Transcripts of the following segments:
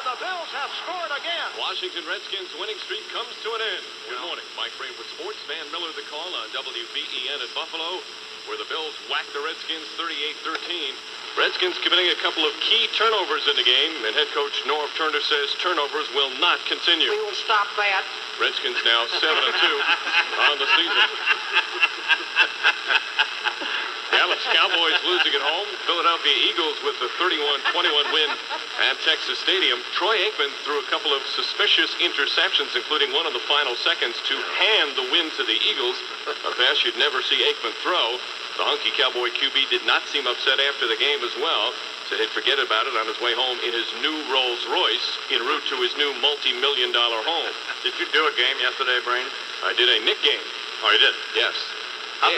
the Bills have scored again. Washington Redskins winning streak comes to an end. Good morning. Mike Breen with sports. Van Miller the call on WBEN at Buffalo, where the Bills whacked the Redskins 38-13. Redskins committing a couple of key turnovers in the game, and head coach Norv Turner says turnovers will not continue. We will stop that. Redskins now 7-2 on the season. Dallas Cowboys losing at home. Philadelphia Eagles with the 31-21 win at Texas Stadium. Troy Aikman threw a couple of suspicious interceptions, including one in the final seconds to hand the win to the Eagles. A pass you'd never see Aikman throw. The hunky Cowboy QB did not seem upset after the game as well. Said he'd forget about it on his way home in his new Rolls Royce en route to his new multi-million-dollar home. Did you do a game yesterday, Brain? I did a Nick game. Oh, you did? Yes. How'd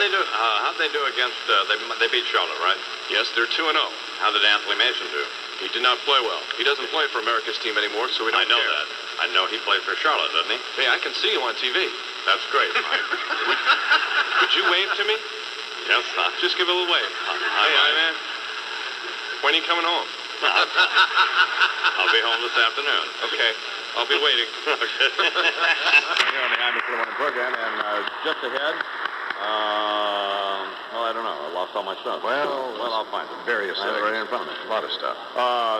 they do against, they beat Charlotte, right? Yes, they're 2-0. How did Anthony Mason do? He did not play well. He doesn't play for America's team anymore, so we don't care. I know that. I know he played for Charlotte, doesn't he? Hey, I can see you on TV. That's great, Mike. Could you wave to me? Yes, sir. Just give a little wave. Hi, man. When are you coming home? I'll be home this afternoon. Okay. I'll be waiting. Okay. Here on the imus179 program, and just ahead, well, I don't know. I lost all my stuff. Well, I'll find it. Various I have it things. right in front of me. A lot of stuff.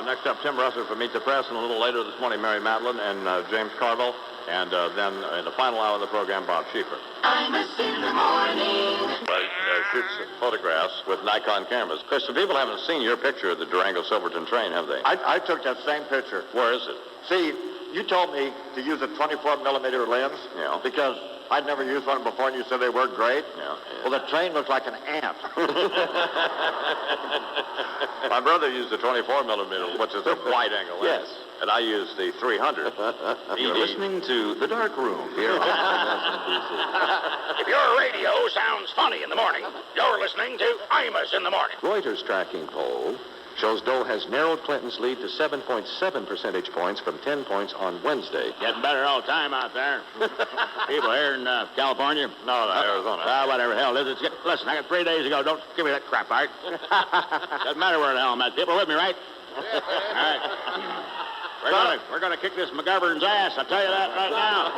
Next up, Tim Russell from Meet the Press, and a little later this morning, Mary Matlin and James Carville, and then in the final hour of the program, Bob Schieffer. Imus in the morning. Shoots photographs with Nikon cameras. Chris, some people haven't seen your picture of the Durango-Silverton train, have they? I took that same picture. Where is it? See, you told me to use a 24-millimeter lens. Yeah. Because I'd never used one before, and you said they worked great. Yeah. Well, the train looked like an ant. My brother used the 24-millimeter, which is a wide-angle lens. Yes. And I used the 300. You're listening to The Dark Room here on WSNBC. If your radio sounds funny in the morning, you're listening to Imus in the morning. Reuters tracking poll shows Dole has narrowed Clinton's lead to 7.7 percentage points from 10 points on Wednesday. Getting better all the time out there. People here in California. No, Arizona. Whatever. Hell, listen, I got 3 days ago. Don't give me that crap, Art. Doesn't matter where the hell I'm at. People are with me, right? All right. We're gonna kick this McGovern's ass. I'll tell you that right now.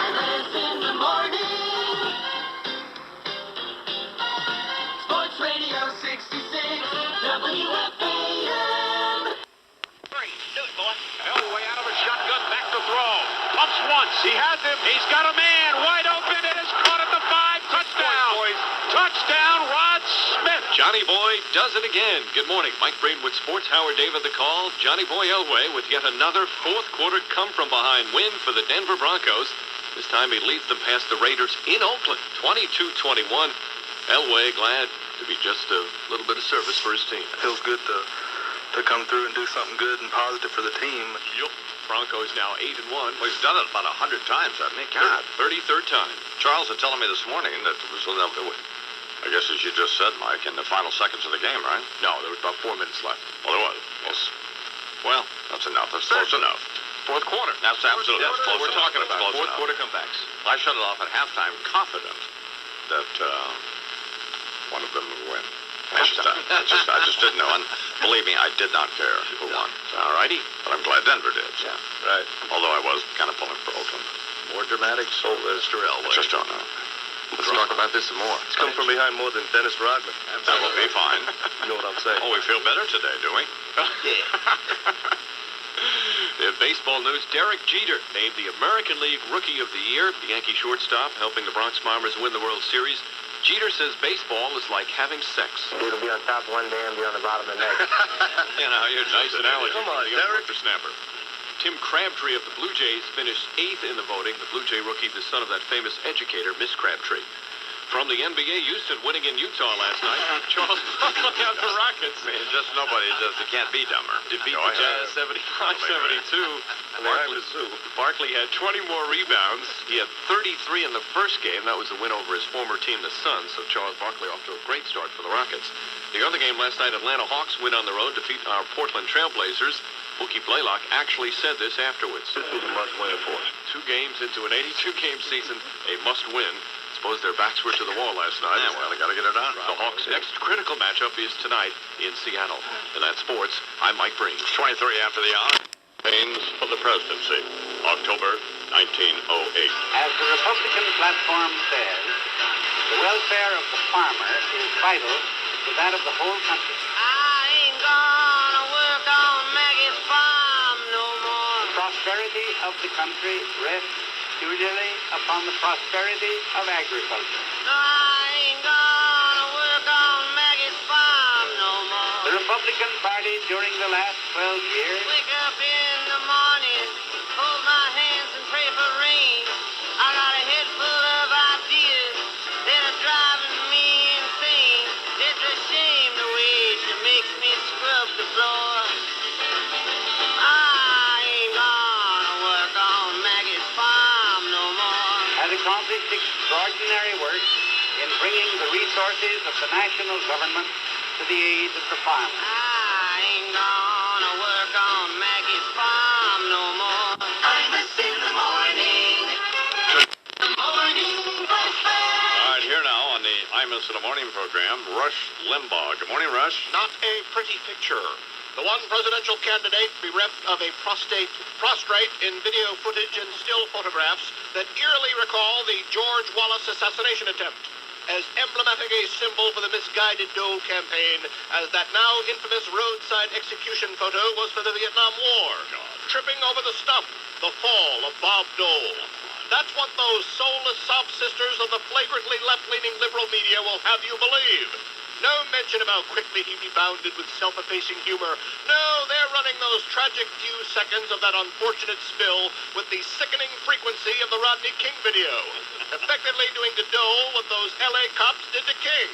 Imus in the morning. Sports Radio 66, WFAN. Do it, boy. Elway out of a shotgun, back to throw. Pumps once. He has him. He's got a man wide open. It is caught at the 5. Touchdown. Touchdown, Rod Smith. Johnny Boy does it again. Good morning. Mike Breen with sports. Howard David the call. Johnny Boy Elway with yet another fourth-quarter come-from-behind win for the Denver Broncos. This time he leads them past the Raiders in Oakland, 22-21. Elway glad to be just a little bit of service for his team. It feels good to come through and do something good and positive for the team. Yup. Broncos now 8-1. Well, he's done it about 100 times, hasn't he? God. 33rd time. Charles was telling me this morning that it was, I guess as you just said, Mike, in the final seconds of the game, right? No, there was about 4 minutes left. Well, there was. Yes. Well, that's enough. That's close enough. Fourth quarter. That's absolutely That's close what we're enough. talking about. Close Fourth enough. quarter comebacks. I shut it off at halftime, confident that one of them would win. I just didn't know. And believe me, I did not care who won. All righty. But I'm glad Denver did. Yeah. Right. Although I was kind of pulling for Oakland. More dramatic, so Mr. Elway. I just don't know. Let's talk about this some more. It's come from behind more than Dennis Rodman. That will be fine. You know what I'm saying? Oh, we feel better today, do we? In baseball news, Derek Jeter named the American League Rookie of the Year. The Yankee shortstop helping the Bronx Bombers win the World Series. Jeter says baseball is like having sex. It'll be on top one day and be on the bottom of the next. You know, you're nice analogy. Come on, You got a Derek. whippersnapper. Tim Crabtree of the Blue Jays finished 8th in the voting. The Blue Jay rookie, the son of that famous educator, Miss Crabtree. From the NBA, Houston winning in Utah last night. Charles Barkley out the Rockets. Just nobody it can't be dumber. Defeat Go the ahead. Jazz 75-72. Barkley had 20 more rebounds. He had 33 in the first game. That was a win over his former team, the Suns. So Charles Barkley off to a great start for the Rockets. The other game last night, Atlanta Hawks win on the road, defeat our Portland Trailblazers. Bookie Blaylock actually said this afterwards. This was a must-win for us. 2 games into an 82-game season, a must-win. Suppose their backs were to the wall last night. Yeah, well, they got to get it done. The Hawks' next critical matchup is tonight in Seattle. And that's sports. I'm Mike Breen. 23 after the hour. campaigns for the presidency, October 1908. As the Republican platform says, the welfare of the farmer is vital to that of the whole country. I ain't gonna work on Maggie's farm no more. The prosperity of the country rests usually upon the prosperity of agriculture. No, I ain't gonna work on Maggie's farm no more. The Republican Party during the last 12 years Wake up in the morning, hold my hands and pray for rain. I got a head full of ideas that are driving me insane. It's a shame the way she makes me scrub the floor. I ain't gonna work on Maggie's farm no more. has accomplished extraordinary work in bringing the resources of the national government to the aid of the farmer. I ain't gonna work on Maggie's farm no more. Imus in the morning. The morning flashback. All right, here now on the Imus in the Morning program, Rush Limbaugh. Good morning, Rush. Not a pretty picture. The one presidential candidate bereft of a prostrate in video footage and still photographs that eerily recall the George Wallace assassination attempt, as emblematic a symbol for the misguided Dole campaign as that now infamous roadside execution photo was for the Vietnam War. Tripping over the stump, the fall of Bob Dole. That's what those soulless sob sisters of the flagrantly left-leaning liberal media will have you believe. No mention of how quickly he rebounded with self-effacing humor. No, they're running those tragic few seconds of that unfortunate spill with the sickening frequency of the Rodney King video, effectively doing to Dole what those L.A. cops did to King.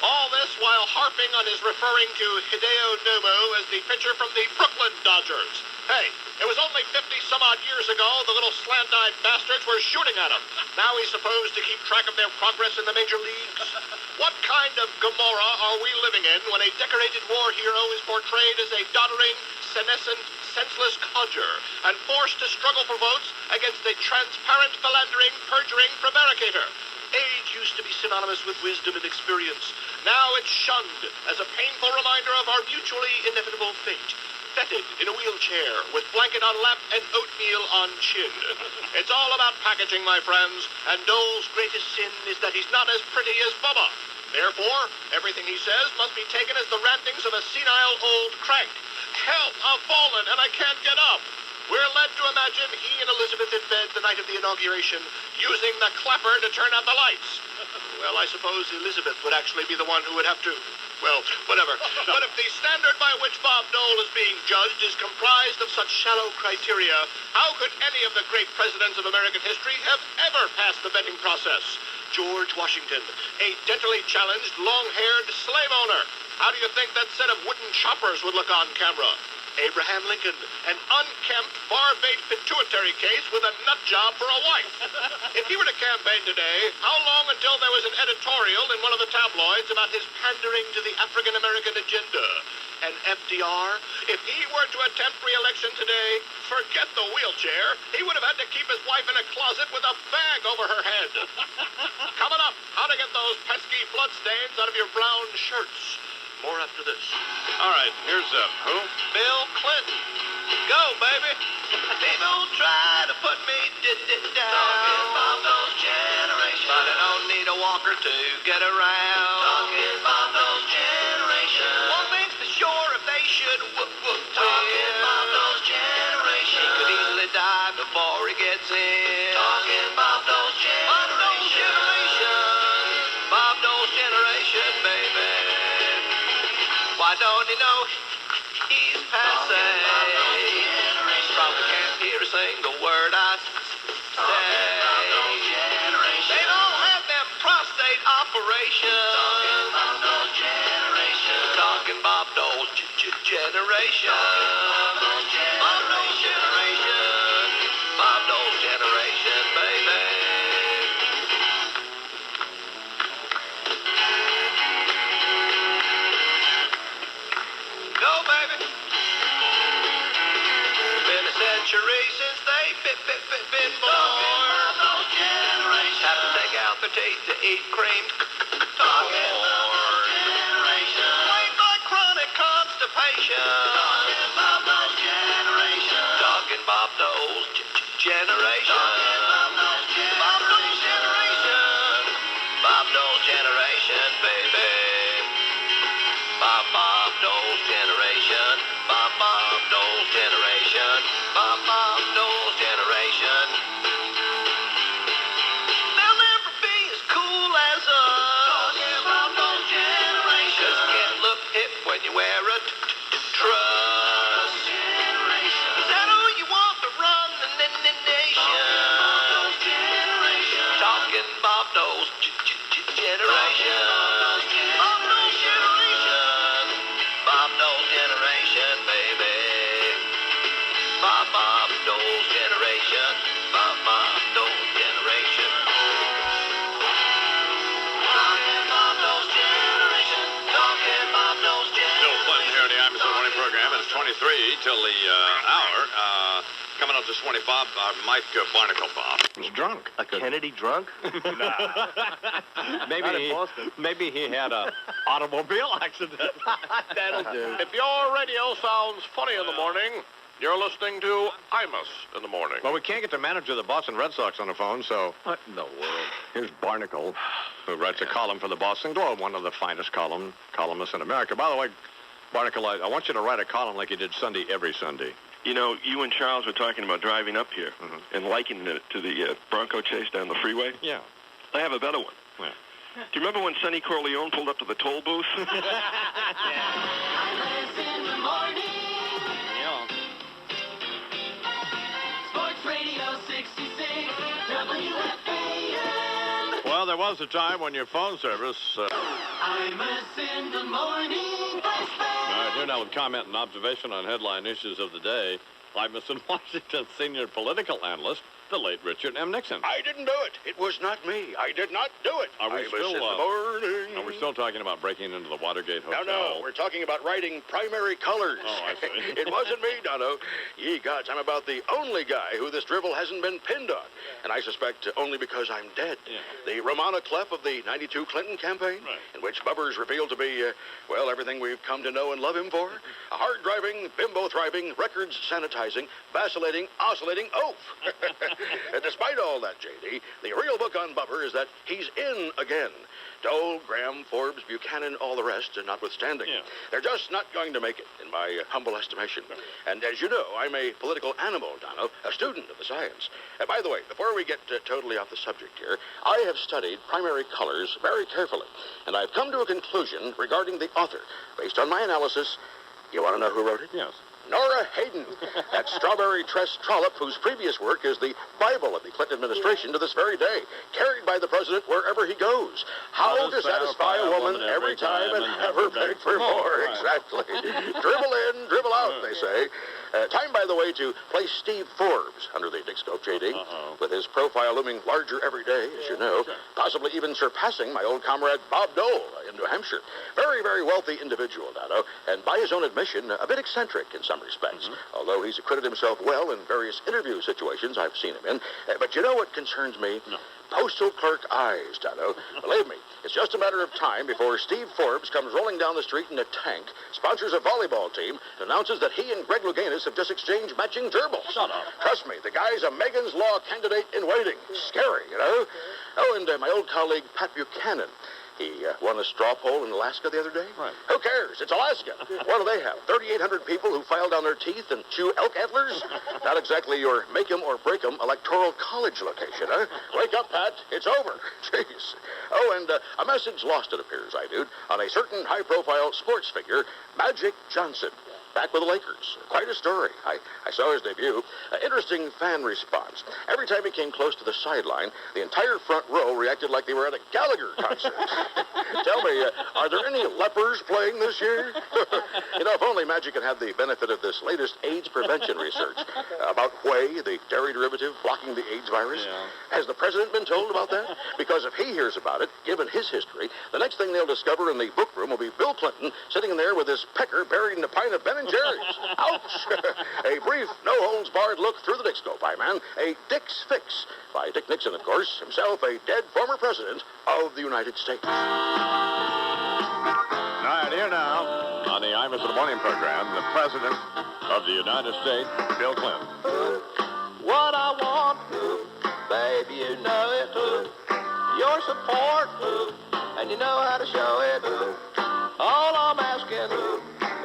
All this while harping on his referring to Hideo Nomo as the pitcher from the Brooklyn Dodgers. Hey, it was only 50-some-odd years ago the little slant-eyed bastards were shooting at him. Now he's supposed to keep track of their progress in the major leagues? What kind of Gomorrah are we living in when a decorated war hero is portrayed as a doddering, senescent, senseless codger and forced to struggle for votes against a transparent, philandering, perjuring prevaricator? Age used to be synonymous with wisdom and experience. Now it's shunned as a painful reminder of our mutually inevitable fate. Fetid in a wheelchair with blanket on lap and oatmeal on chin. It's all about packaging, my friends, and Dole's greatest sin is that he's not as pretty as Bubba. Therefore, everything he says must be taken as the rantings of a senile old crank. Help, I've fallen and I can't get up. We're led to imagine he and Elizabeth in bed the night of the inauguration, using the clapper to turn out the lights. Well, I suppose Elizabeth would actually be the one who would have to... Well, whatever. But if the standard by which Bob Dole is being judged is comprised of such shallow criteria, how could any of the great presidents of American history have ever passed the vetting process? George Washington, a dentally challenged, long-haired slave owner. How do you think that set of wooden choppers would look on camera? Abraham Lincoln, an unkempt, bar-bait pituitary case with a nut job for a wife. If he were to campaign today, how long until there was an editorial in one of the tabloids about his pandering to the African-American agenda? And FDR, if he were to attempt re-election today, forget the wheelchair, he would have had to keep his wife in a closet with a bag over her head. Coming up, how to get those pesky blood stains out of your brown shirts. More after this. All right, here's who? Bill Clinton. Go, baby. People try to put me down. Talking about those generations. But I don't need a walker to get around. Talking about those generations. One thing's for sure, if they should whoop Talking about those he generations. could easily die before he gets in. Talking about those Bob Dole's generations. generation. Bob Dole's generation, baby. Why don't you know he's passing? Probably can't hear a single word I say. They don't have them prostate operations. Talking Bob Dole's generation. Bob Dole's generation. Bob Dole's generation, baby. Go, baby. Been a century since they've been born. Have to take out their teeth to eat cream. Talking Plain like chronic constipation. Talking Bob Dole's generation. Bob Dole's generation. Bob Dole's generation, baby. Bob Dole's generation. Bob Dole's generation. Bob Dole's generation. They'll never be as cool as us. Talking Bob Dole's generation. 'Cause can't look hip when you wear a truss. Is that who you want to run the nation? Talking Bob Dole's generation. Bob Dole's generation. Bob Dole's generation, baby. Bob Dole's generation. Bob Dole's generation. Talking Bob Dole's generation. Talking Bob Dole's generation. Bill Clinton here in the imus Morning program. It's 23 till the hour. Coming up this morning, Bob, Mike Barnacle, Bob. He's drunk. A Kennedy drunk? Maybe he had a automobile accident. That'll do. If your radio sounds funny in the morning, you're listening to Imus in the morning. Well, we can't get the manager of the Boston Red Sox on the phone, so What in the world? here's Barnacle, who writes a column for the Boston Globe, one of the finest columnists in America. By the way, Barnacle, I want you to write a column like you did Sunday every Sunday. You know, you and Charles were talking about driving up here and likening it to the Bronco chase down the freeway. Yeah. I have a better one. Yeah. Do you remember when Sonny Corleone pulled up to the toll booth? Well, there was a time when your phone service... Imus in the morning. All right, here now with comment and observation on headline issues of the day, Imus in Washington senior political analyst, the late Richard M. Nixon. I didn't do it. It was not me. I did not do it. Are we Imus still, in the morning. Are we still talking about breaking into the Watergate Hotel? No, we're talking about writing primary colors. Oh, I see. It wasn't me, Dono. Ye gods, I'm about the only guy who this drivel hasn't been pinned on. And I suspect only because I'm dead. Yeah. The Romana Clef of the 92 Clinton campaign, Right. in which Bubbers revealed to be, well, everything we've come to know and love him for. A hard-driving, bimbo-thriving, records sanitizing, vacillating, oscillating oaf. Despite all that, J.D., the real book on Bubber is that he's in again. Dole, Graham, Forbes, Buchanan, all the rest, notwithstanding. Yeah. They're just not going to make it, in my humble estimation. And as you know, I'm a political animal, Dono, a student of the science. By the way, before we get totally off the subject here, I have studied primary colors very carefully, and I've come to a conclusion regarding the author. Based on my analysis, you want to know who wrote it? Yes. Nora Hayden, that strawberry tress trollop whose previous work is the Bible of the Clinton administration to this very day, carried by the president wherever he goes. How to satisfy a woman every time and have her beg for more. Right. Exactly. Dribble in, dribble out, they say. Time, by the way, to place Steve Forbes under the Dickscope, J.D., with his profile looming larger every day, as you know, possibly even surpassing my old comrade Bob Dole in New Hampshire. Very, very wealthy individual, Dono, and by his own admission, a bit eccentric in some respects, although he's acquitted himself well in various interview situations I've seen him in. But you know what concerns me? No. Postal clerk eyes, Dono. Believe me, it's just a matter of time before Steve Forbes comes rolling down the street in a tank, sponsors a volleyball team, and announces that he and Greg Louganis have just exchanged matching gerbils. Shut up. Trust me, the guy's a Megan's Law candidate in waiting. Scary, you know? Oh, and my old colleague, Pat Buchanan. He won a straw poll in Alaska the other day. Right. Who cares? It's Alaska. What do they have? 3,800 people who file down their teeth and chew elk antlers? Not exactly your make 'em or break 'em electoral college location, huh? Wake up, Pat. It's over. Jeez. Oh, and a message lost, it appears, I do, on a certain high-profile sports figure, Magic Johnson. Back with the Lakers. Quite a story. I saw his debut. Interesting fan response. Every time he came close to the sideline, the entire front row reacted like they were at a Gallagher concert. Tell me, are there any lepers playing this year? You know, if only Magic had had the benefit of this latest AIDS prevention research about whey, the dairy derivative blocking the AIDS virus. Yeah. Has the president been told about that? Because if he hears about it, given his history, the next thing they'll discover in the book room will be Bill Clinton sitting there with his pecker buried in a pint of Ben and Jerry's. Ouch! A brief, no-holds-barred look through the Dickscope, man. A Dick's Fix by Dick Nixon, of course, himself a dead former president of the United States. All right, here now, on the Imus in the Morning program, the President of the United States, Bill Clinton. what I want, baby, you know it. Your support, and you know how to show it. All I'm asking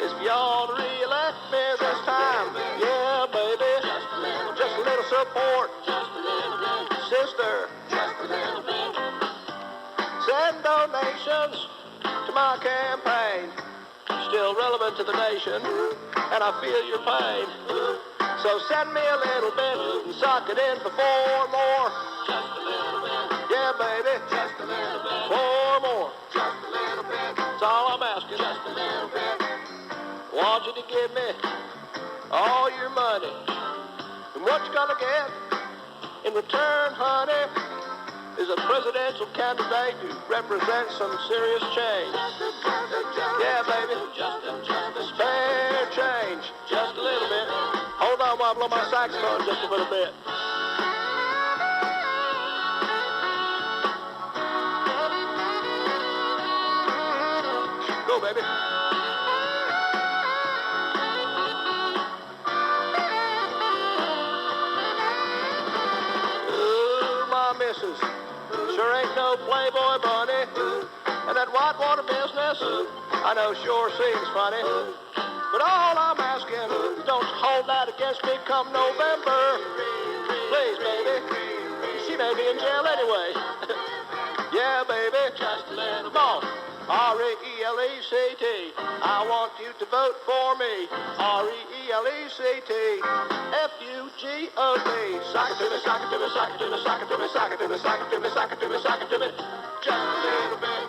is for y'all to re-elect me this time. Yeah, baby, just a little support. Sister, send donations to my campaign. Still relevant to the nation, and I feel your pain. So send me a little bit and sock it in for 4 more. Just a little bit. Yeah, baby. Just a little bit. 4 more. Just a little bit. That's all I'm asking. Just a little bit. Want you to give me all your money. And what you gonna get in return, honey, is a presidential candidate who represents some serious change. Yeah, baby. Spare change. Just a little bit. Hold on while I blow my saxophone just a little bit. Go, baby. Ooh, my missus sure ain't no playboy bunny. And that whitewater business, I know sure seems funny. But all I'm asking is don't hold that against me come November. Please, baby. She may be in jail anyway. Yeah, baby. Just a little more. R-E-E-L-E-C-T. I want you to vote for me. R-E-E-L-E-C-T. F-U-G-O-D. Sock it to me, sock it to me, sock it to me, sock it to me, sock it to me, sock it to me, sock it to me, sock it to me. Just a little bit.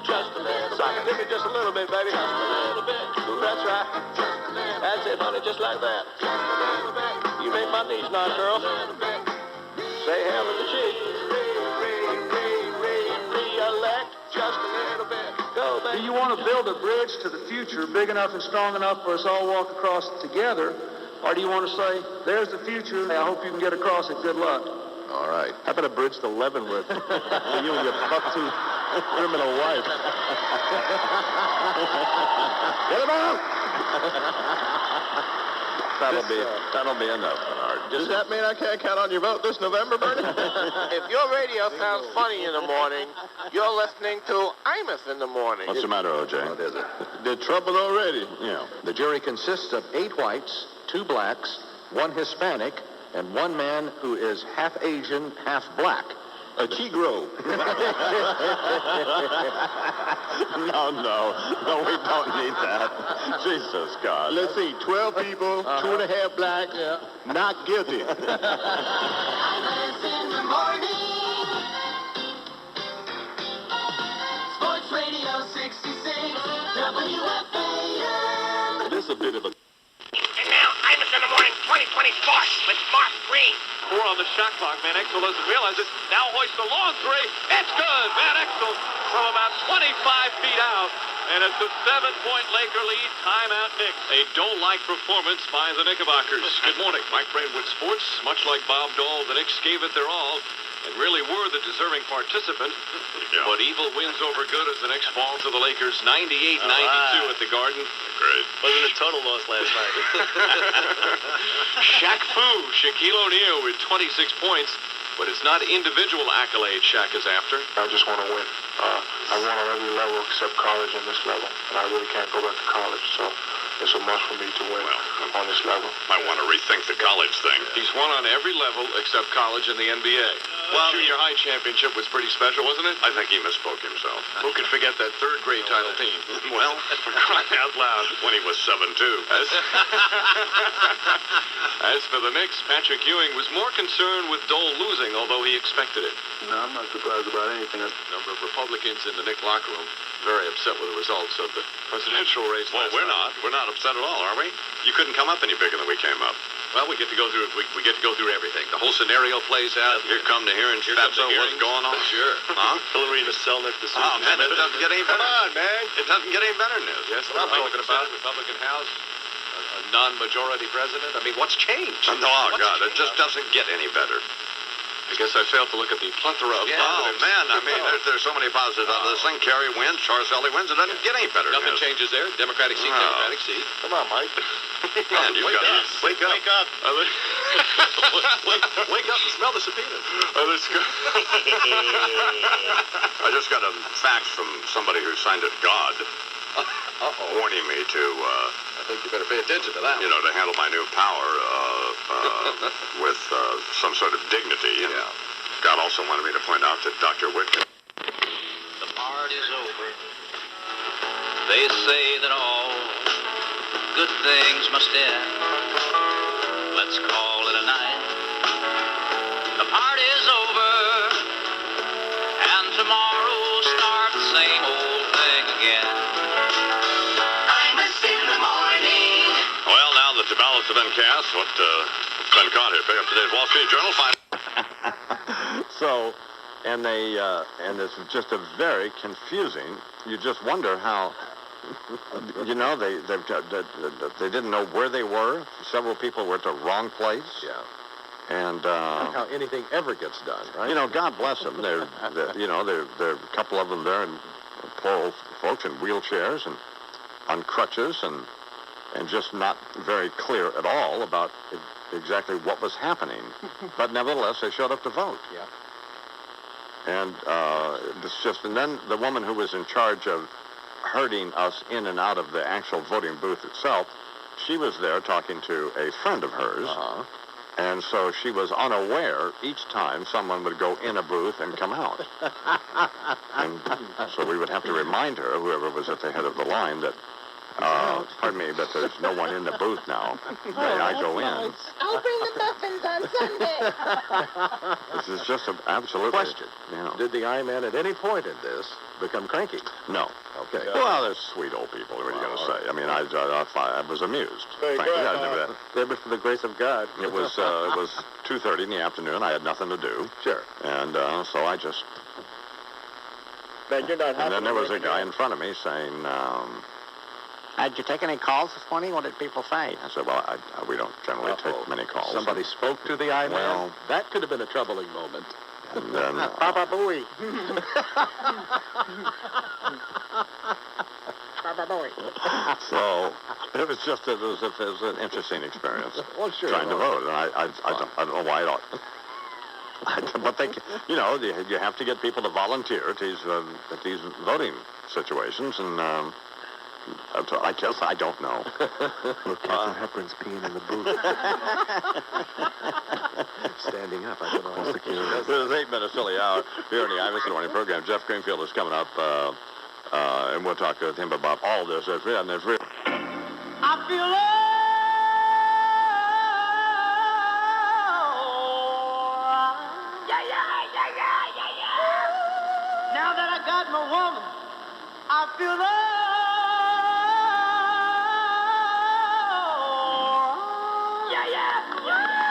Just a little. Sock it to me just a little bit, baby. Just a little bit. That's right. Just a little. That's it, honey, just like that. Just a little bit. You make my knees knock, girl. Just a little bit. Say hell to the cheek. Re-elect. Just a little bit. Go, baby. Do you want to build a bridge to the future big enough and strong enough for us all to walk across it together? Or do you want to say, there's the future, I hope you can get across it, good luck? All right. How about a bridge to Leavenworth for you and your buck-toothed criminal wife? Get him out! That'll be enough, Bernard. Does that mean I can't count on your vote this November, Bernie? If your radio sounds funny in the morning, you're listening to Imus in the morning. What's the matter, O.J.? What is it? Did trouble already? Yeah. The jury consists of 8 whites, 2 blacks, 1 Hispanic, and 1 man who is half Asian, half black. A Chigro. No, we don't need that. Jesus, God. Let's see, 12 people, 2.5 blacks, not guilty. Imus in the morning. Sports Radio 66, WFAN. This is a bit of a... And now, Imus in the morning 2024 with Mark Green. 4 on the shot clock. Van Exel doesn't realize it. Now hoists a long 3. It's good. Van Exel from about 25 feet out. And it's a 7-point Laker lead. Timeout Knicks. A Dole-like performance by the Knickerbockers. Good morning. Mike Brainwood Sports. Much like Bob Dole, the Knicks gave it their all and really were the deserving participant. But evil wins over good as the Knicks fall to the Lakers 98-92 at the Garden. Great. Wasn't a total loss last night. Shaq Fu, Shaquille O'Neal with 26 points, but it's not individual accolades Shaq is after. I just want to win. I won on every level except college and this level, and I really can't go back to college, so it's a must for me to win on this level. Might want to rethink the college thing. He's won on every level except college and the NBA. Well, the junior high championship was pretty special, wasn't it? I think he misspoke himself. Who could forget that third grade title team? Well, for crying out loud, when he was 7'2". As for the Knicks, Patrick Ewing was more concerned with Dole losing, although he expected it. No, I'm not surprised about anything. A number of Republicans in the Knick locker room very upset with the results of the presidential race. Well, we're not. We're not upset at all, are we? You couldn't come up any bigger than we came up. Well, we get to go through. We get to go through everything. The whole scenario plays out. Here come the hearing, Fatso, what's going on? Sure. Huh? Hillary and Selnick. Oh, man, it doesn't get any better. Come on, man. It doesn't get any better news. Yes, what I'm talking about. Republican House, a non-majority president. I mean, what's changed? Oh, God, it just doesn't get any better. I guess I failed to look at the plethora of Yeah, positives. oh, man, I mean, there's so many positives out of this thing. Kerry wins, Charcelli wins. It doesn't get any better. Nothing changes there. Democratic seat, No. Democratic seat. Come on, Mike. Man, you've got to wake up. Wake up. Wake up and smell the subpoenas. Let's go. I just got a fax from somebody who signed it God, warning me to, I think you better pay attention to that. you know, to handle my new power with some sort of dignity. And God also wanted me to point out that Dr. Whitman. The party's over. They say that all good things must end. Let's call it a night. The party's over, and tomorrow start the same old thing again. Imus in the morning. Well, now that the ballots have been cast, what's been caught here? Pick up today's Wall Street Journal. So, and it's just a very confusing. You just wonder how, you know, they didn't know where they were. Several people were at the wrong place. Yeah. And How anything ever gets done, right? you know, God bless them. They're a couple of them there, and poor old folks in wheelchairs and on crutches, and just not very clear at all about exactly what was happening. But nevertheless, they showed up to vote. Yeah. And and then the woman who was in charge of herding us in and out of the actual voting booth itself, she was there talking to a friend of hers. And so she was unaware each time someone would go in a booth and come out. And so we would have to remind her, whoever was at the head of the line, that, pardon me, but there's no one in the booth now. May I go in? I'll bring the muffins on Sunday. This is just an absolute Question. You know. Did the I-Man at any point in this become cranky? No. Okay. Well, they're sweet old people. What are you going to say? I mean, I was amused. Very frankly. good. I never- There was for the grace of God. It was 2:30 in the afternoon. I had nothing to do. Sure. And so I just... Man, you're not happy. And then there was a guy in front of me saying, Did you take any calls this morning? What did people say? I said, well, we don't generally take many calls. Somebody spoke to the I-Man? Well- That could have been a troubling moment. And then, Baba Booey. Baba Booey. so it was just it was an interesting experience. Well, sure. Trying to vote, and I don't know why I don't. But they, you know, you have to get people to volunteer at these voting situations, and I guess I don't know. Look, Captain Hepburn's peeing in the booth. Standing up. I don't know how secure it is. This is 8 minutes till the hour here in the Imus in the Morning program. Jeff Greenfield is coming up, and we'll talk to him about all this. And there's real. I feel now that I got my woman, I feel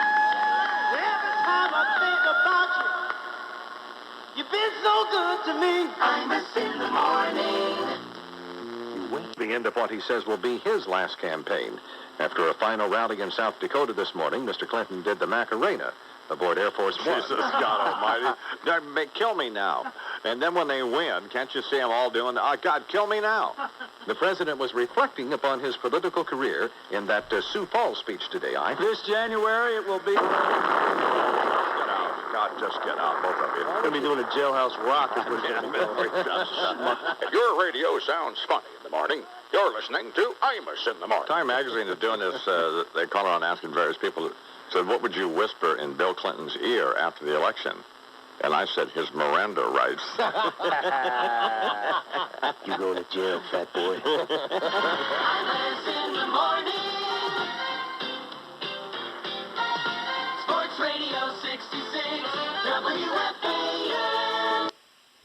every time I think about you, you've been so good to me. Imus in the morning. The end of what he says will be his last campaign. After a final rally in South Dakota this morning, Mr. Clinton did the Macarena aboard Air Force One. Jesus God Almighty! Kill me now. And then when they win, can't you see them all doing? Oh God, kill me now! The president was reflecting upon his political career in that Sioux Falls speech today. This January, it will be... Get out! God, just get out, both of you. We're going to be doing a jailhouse rock. Your radio sounds funny in the morning. You're listening to Imus in the morning. Time Magazine is doing this. They call around asking various people. Said, what would you whisper in Bill Clinton's ear after the election? And I said, his Miranda rights. You going to jail, fat boy. Imus in the morning. Sports Radio 66, WFAN.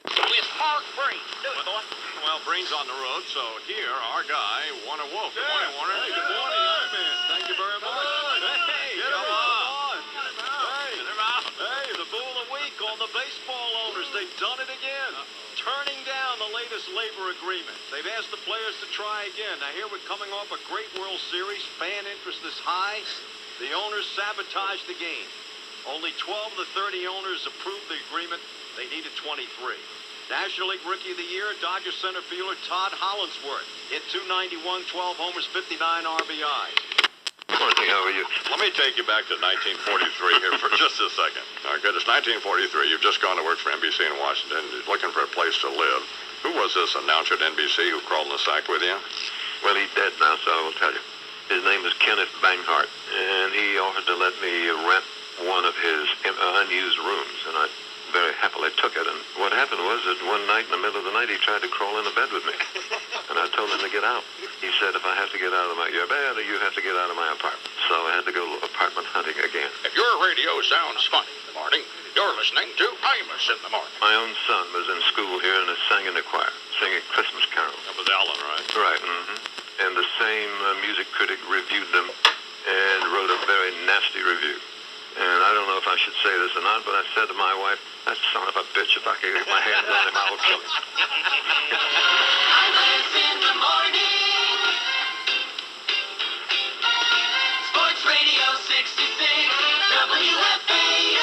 With Mark Breen. Do it, boy. Well, Breen's on the road, so here, our guy, Warner Wolf. Good morning, Warner. Hey, good morning, Iron. Thank you very much. Hey, Get come him on. Hey, hey, the bull of the week on the baseball owners. They've done it again. Turning down the latest labor agreement. They've asked the players to try again. Now, here we're coming off a great World Series. Fan interest is high. The owners sabotaged the game. Only 12 of the 30 owners approved the agreement. They needed 23. National League Rookie of the Year, Dodger center fielder Todd Hollandsworth. Hit .291, 12 homers, 59 RBIs. Morning, how are you? Let me take you back to 1943 here for just a second. All right, good. It's 1943. You've just gone to work for NBC in Washington. You're looking for a place to live. Who was this announcer at NBC who crawled in the sack with you? Well, he's dead now, so I will tell you. His name is Kenneth Banghart, and he offered to let me rent one of his unused rooms, and I very happily took it. And what happened was that one night in the middle of the night, he tried to crawl into bed with me, and I told him to get out. He said, if I have to get out of your bed, or you have to get out of my apartment. So I had to go apartment hunting again. If your radio sounds funny in the morning, you're listening to Imus in the Morning. My own son was in school here and sang in the choir, singing Christmas carols. That was Alan, right? Right, And the same music critic reviewed them and wrote a very nasty review. And I don't know if I should say this or not, but I said to my wife, that son of a bitch, if I could get my hands on him, I would kill him. Imus in the morning. Sports Radio 66, WFAN.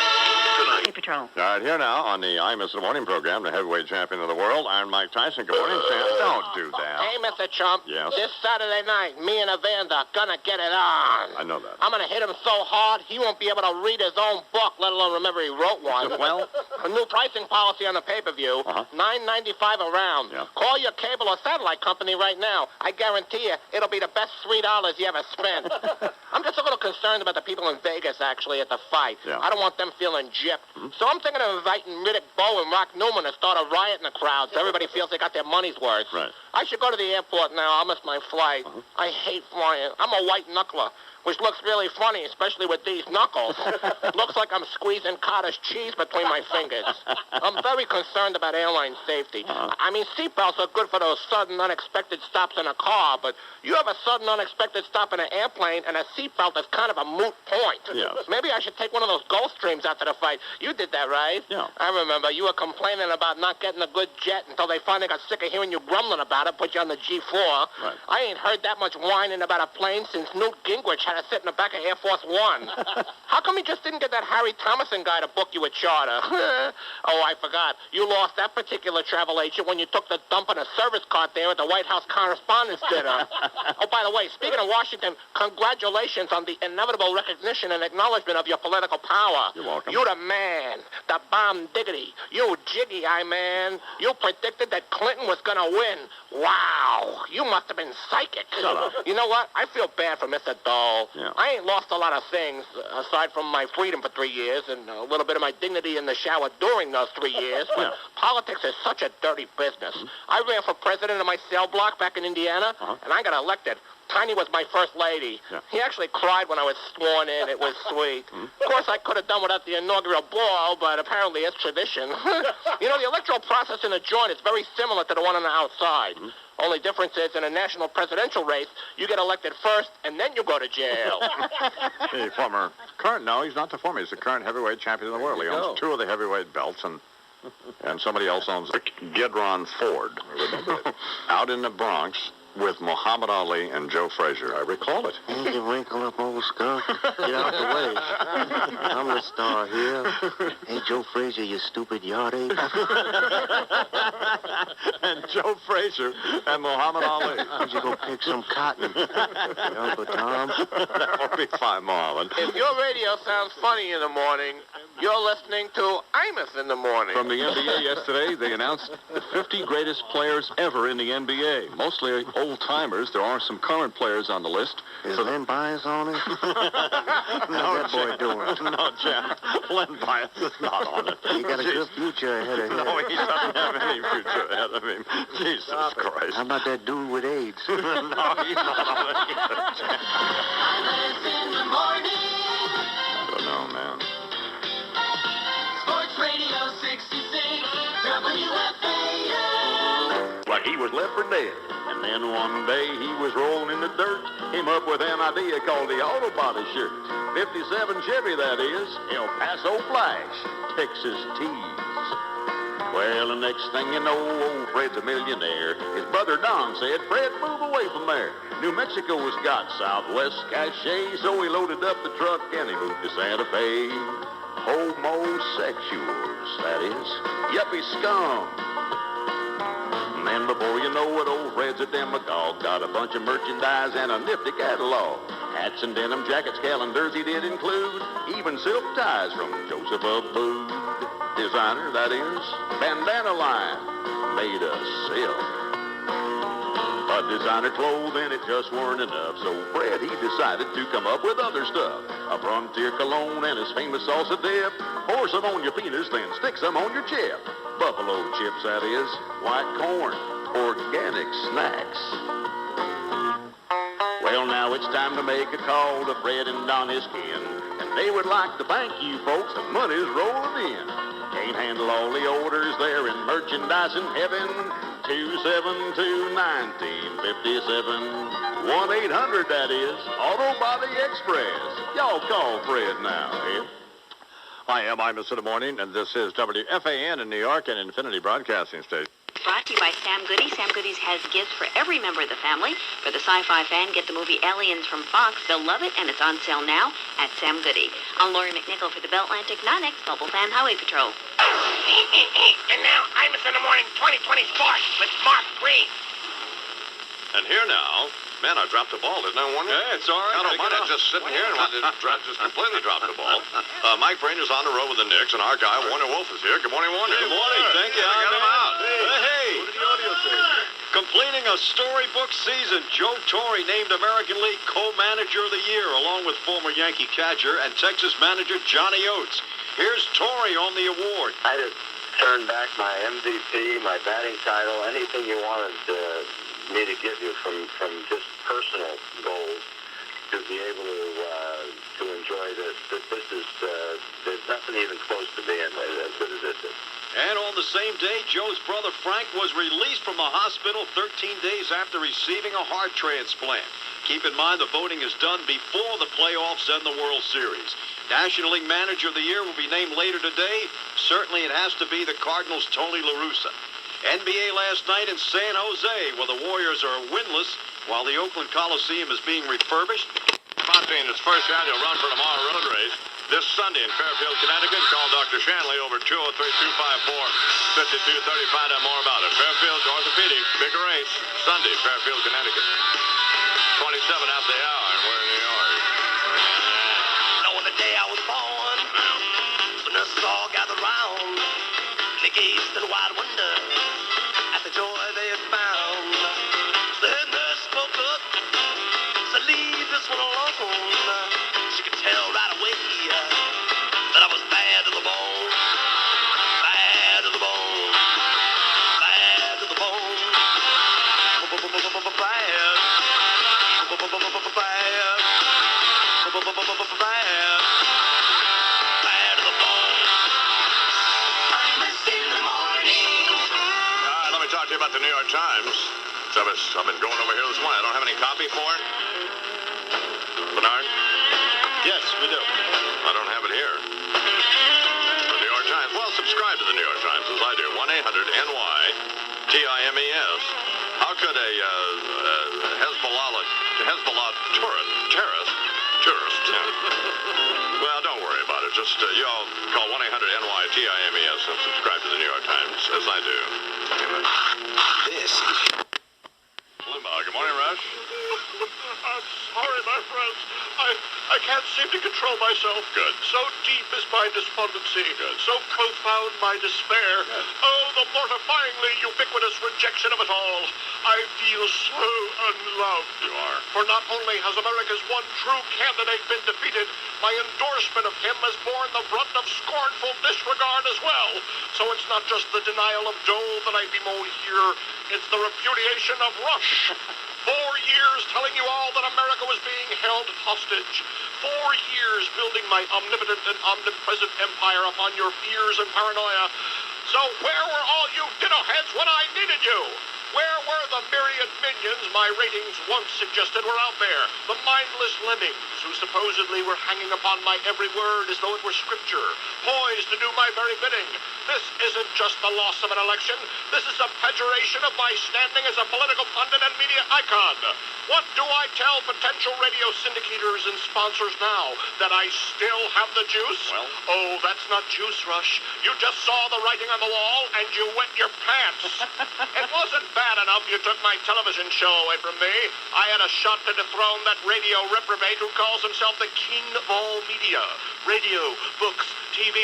Hey, Patrol. All right, here now on the Imus in the Morning program, the heavyweight champion of the world, Iron Mike Tyson. Good morning, champ. Don't do that. Hey, Mr. Chump. Yes? This Saturday night, me and Evander gonna get it on. I know that. I'm gonna hit him so hard, he won't be able to read his own book, let alone remember he wrote one. Well? A new pricing policy on the pay-per-view, $9.95 a round. Yeah. Call your cable or satellite company right now. I guarantee you, it'll be the best $3 you ever spent. I'm just a little concerned about the people in Vegas, actually, at the fight. Yeah. I don't want them feeling gypped. So I'm thinking of inviting Riddick Bowe and Rock Newman to start a riot in the crowd so everybody feels they got their money's worth. Right. I should go to the airport now. I'll miss my flight. I hate flying. I'm a white knuckler, which looks really funny, especially with these knuckles. Looks like I'm squeezing cottage cheese between my fingers. I'm very concerned about airline safety. I mean, seatbelts are good for those sudden, unexpected stops in a car, but you have a sudden, unexpected stop in an airplane, and a seatbelt is kind of a moot point. Yes. Maybe I should take one of those Gulfstreams after the fight. You did that, right? Yeah. I remember. You were complaining about not getting a good jet until they finally got sick of hearing you grumbling about it, put you on the G4. Right. I ain't heard that much whining about a plane since Newt Gingrich had to sit in the back of Air Force One. How come you just didn't get that Harry Thomason guy to book you a charter? Oh, I forgot. You lost that particular travel agent when you took the dump in a service cart there at the White House Correspondents' Dinner. Oh, by the way, speaking of Washington, congratulations on the inevitable recognition and acknowledgement of your political power. You're welcome. You the man, the bomb diggity. You jiggy eye man. You predicted that Clinton was going to win. Wow. You must have been psychic. Shut up. You know what? I feel bad for Mr. Dole. Yeah. I ain't lost a lot of things, aside from my freedom for 3 years and a little bit of my dignity in the shower during those 3 years. But Yeah. politics is such a dirty business. I ran for president of my cell block back in Indiana, and I got elected. Tiny was my first lady. Yeah. He actually cried when I was sworn in. It was sweet. Of course, I could have done without the inaugural ball, but apparently it's tradition. You know, the electoral process in the joint is very similar to the one on the outside. Only difference is in a national presidential race, you get elected first, and then you go to jail. Hey, former current. No, he's not the former. He's the current heavyweight champion of the world. He owns 2 of the heavyweight belts, and somebody else owns Gedron Ford. Out in the Bronx with Muhammad Ali and Joe Frazier. I recall it. Ain't you wrinkle up old skunk? Get out the way. I'm the star here. Hey, Joe Frazier, you stupid yard ape. And Joe Frazier and Muhammad Ali. Why'd you go pick some cotton? Your Uncle Tom? That would be fine, Muhammad. If your radio sounds funny in the morning, you're listening to Imus in the morning. From the NBA yesterday, they announced the 50 greatest players ever in the NBA. Mostly old-timers. There are some current players on the list. Is Len Bias on it? No, How's that boy doing? No, Jack. Len Bias is not on it. He got a good future ahead of him. No, he doesn't have any future ahead of him. Jesus Christ. How about that dude with AIDS? No, he's not on it either, Jack. Imus in the morning. I don't know, man. Sports Radio 66, WFAN. Like he was left for dead. And then one day he was rolling in the dirt, came up with an idea called the auto body shirt. 57 Chevy, that is. El Paso Flash, Texas Tees. Well, the next thing you know, old Fred's a millionaire. His brother Don said, Fred, move away from there. New Mexico's got Southwest cachet, so he loaded up the truck and he moved to Santa Fe. Homosexuals, that is. Yuppie scum. And then before you know it, old Fred's a demagogue. Got a bunch of merchandise and a nifty catalog. Hats and denim jackets, calendars he did include. Even silk ties from Joseph Abood. Designer, that is. Bandana line made of silk. But designer clothing, it just weren't enough. So Fred, he decided to come up with other stuff. A Frontier cologne and his famous salsa dip. Pour some on your penis, then stick some on your chip. Buffalo chips, that is. White corn. Organic snacks. Well, now it's time to make a call to Fred and Don his kin. And they would like to thank you folks. The money's rolling in. Can't handle all the orders there in merchandising heaven. 272-1957. 1-800, that is. Auto Body Express. Y'all call Fred now, eh? Hi, I'm Imus in the morning, and this is WFAN in New York and Infinity Broadcasting Station. Brought to you by Sam Goody. Sam Goody's has gifts for every member of the family. For the sci-fi fan, get the movie Aliens from Fox. They'll love it, and it's on sale now at Sam Goody. I'm Lori McNichol for the Beltlantic 9X Mobile Fan Highway Patrol. And now, Imus in the Morning 2020 Sports with Mark Green. And here now, man, I dropped the ball, didn't I, Warner? Yeah, it's all right. I don't mind. I just sitting here and I just completely dropped the ball. Mike Brain is on the road with the Knicks, and our guy, Warner Wolf, is here. Good morning, Warner. Good morning. Thank you. Got him out. Hey. Completing a storybook season, Joe Torre named American League Co-Manager of the Year, along with former Yankee catcher and Texas manager Johnny Oates. Here's Torre on the award. I just turned back my MVP, my batting title, anything you wanted me to give you from just personal goals to be able to enjoy this. This is there's nothing even close to being as good as this is. And on the same day, Joe's brother Frank was released from the hospital 13 days after receiving a heart transplant. Keep in mind the voting is done before the playoffs and the World Series. National League Manager of the Year will be named later today. Certainly it has to be the Cardinals' Tony La Russa. NBA last night in San Jose, where the Warriors are winless while the Oakland Coliseum is being refurbished. Sponsoring its first annual Run for Tomorrow road race this Sunday in Fairfield, Connecticut. Call Dr. Shanley over 203-254-5230. Find out more about it. Fairfield's Orthopedic, big race, Sunday, Fairfield, Connecticut. 27 after the hour, and we're in New York. Know the day I was born, the nurses all gathered round. They gazed in wide wonder at the joy they had found. The head nurse spoke up, said, leave this one alone. She could tell right away that I was bad to the bone. Bad to the bone. Bad to the bone. Bad. Talk to you about the New York Times. I've been going over here this morning. I don't have any copy for it. Bernard? Yes, we do. I don't have it here. The New York Times. Well, subscribe to the New York Times as I do. 1-800-NY-TIMES. How could a Hezbollah terrorist? Well, don't worry about it. Just you all call 1-800-NY-TIMES and subscribe to the New York Times as I do. This is Limbaugh. Good morning, Rush. I'm sorry, my friends. I can't seem to control myself. Good. So deep is my despondency. Good. So profound my despair. Good. Oh, the mortifyingly ubiquitous rejection of it all. I feel so unloved. You are. For not only has America's one true candidate been defeated, my endorsement of him has borne the brunt of scornful disregard as well. So it's not just the denial of Dole that I bemoan here. It's the repudiation of Rush. 4 years telling you all that America was being held hostage. 4 years building my omnipotent and omnipresent empire upon your fears and paranoia. So where were all you ditto heads when I needed you? Where were the myriad minions my ratings once suggested were out there? The mindless lemmings, who supposedly were hanging upon my every word as though it were scripture, poised to do my very bidding. This isn't just the loss of an election. This is a pejoration of my standing as a political pundit and media icon. What do I tell potential radio syndicators and sponsors now? That I still have the juice? Well? Oh, that's not juice, Rush. You just saw the writing on the wall and you wet your pants. It wasn't bad enough you took my television show away from me. I had a shot to dethrone that radio reprobate who calls himself the king of all media. Radio, books, TV.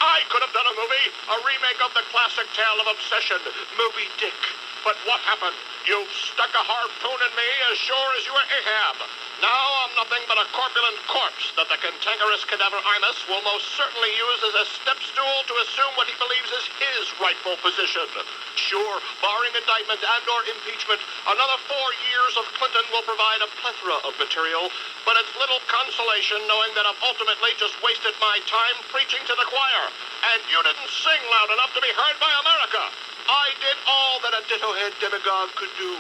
I could have done a movie, a remake of the classic tale of obsession, Moby Dick. But what happened? You stuck a harpoon in me as sure as you were Ahab. Now I'm nothing but a corpulent corpse that the cantankerous cadaver Imus will most certainly use as a step stool to assume what he believes is his rightful position. Sure, barring indictment and or impeachment, another 4 years of Clinton will provide a plethora of material, but it's little consolation knowing that I've ultimately just wasted my time preaching to the choir, and you didn't sing loud enough to be heard by America. I did all that a ditto-head demagogue could do.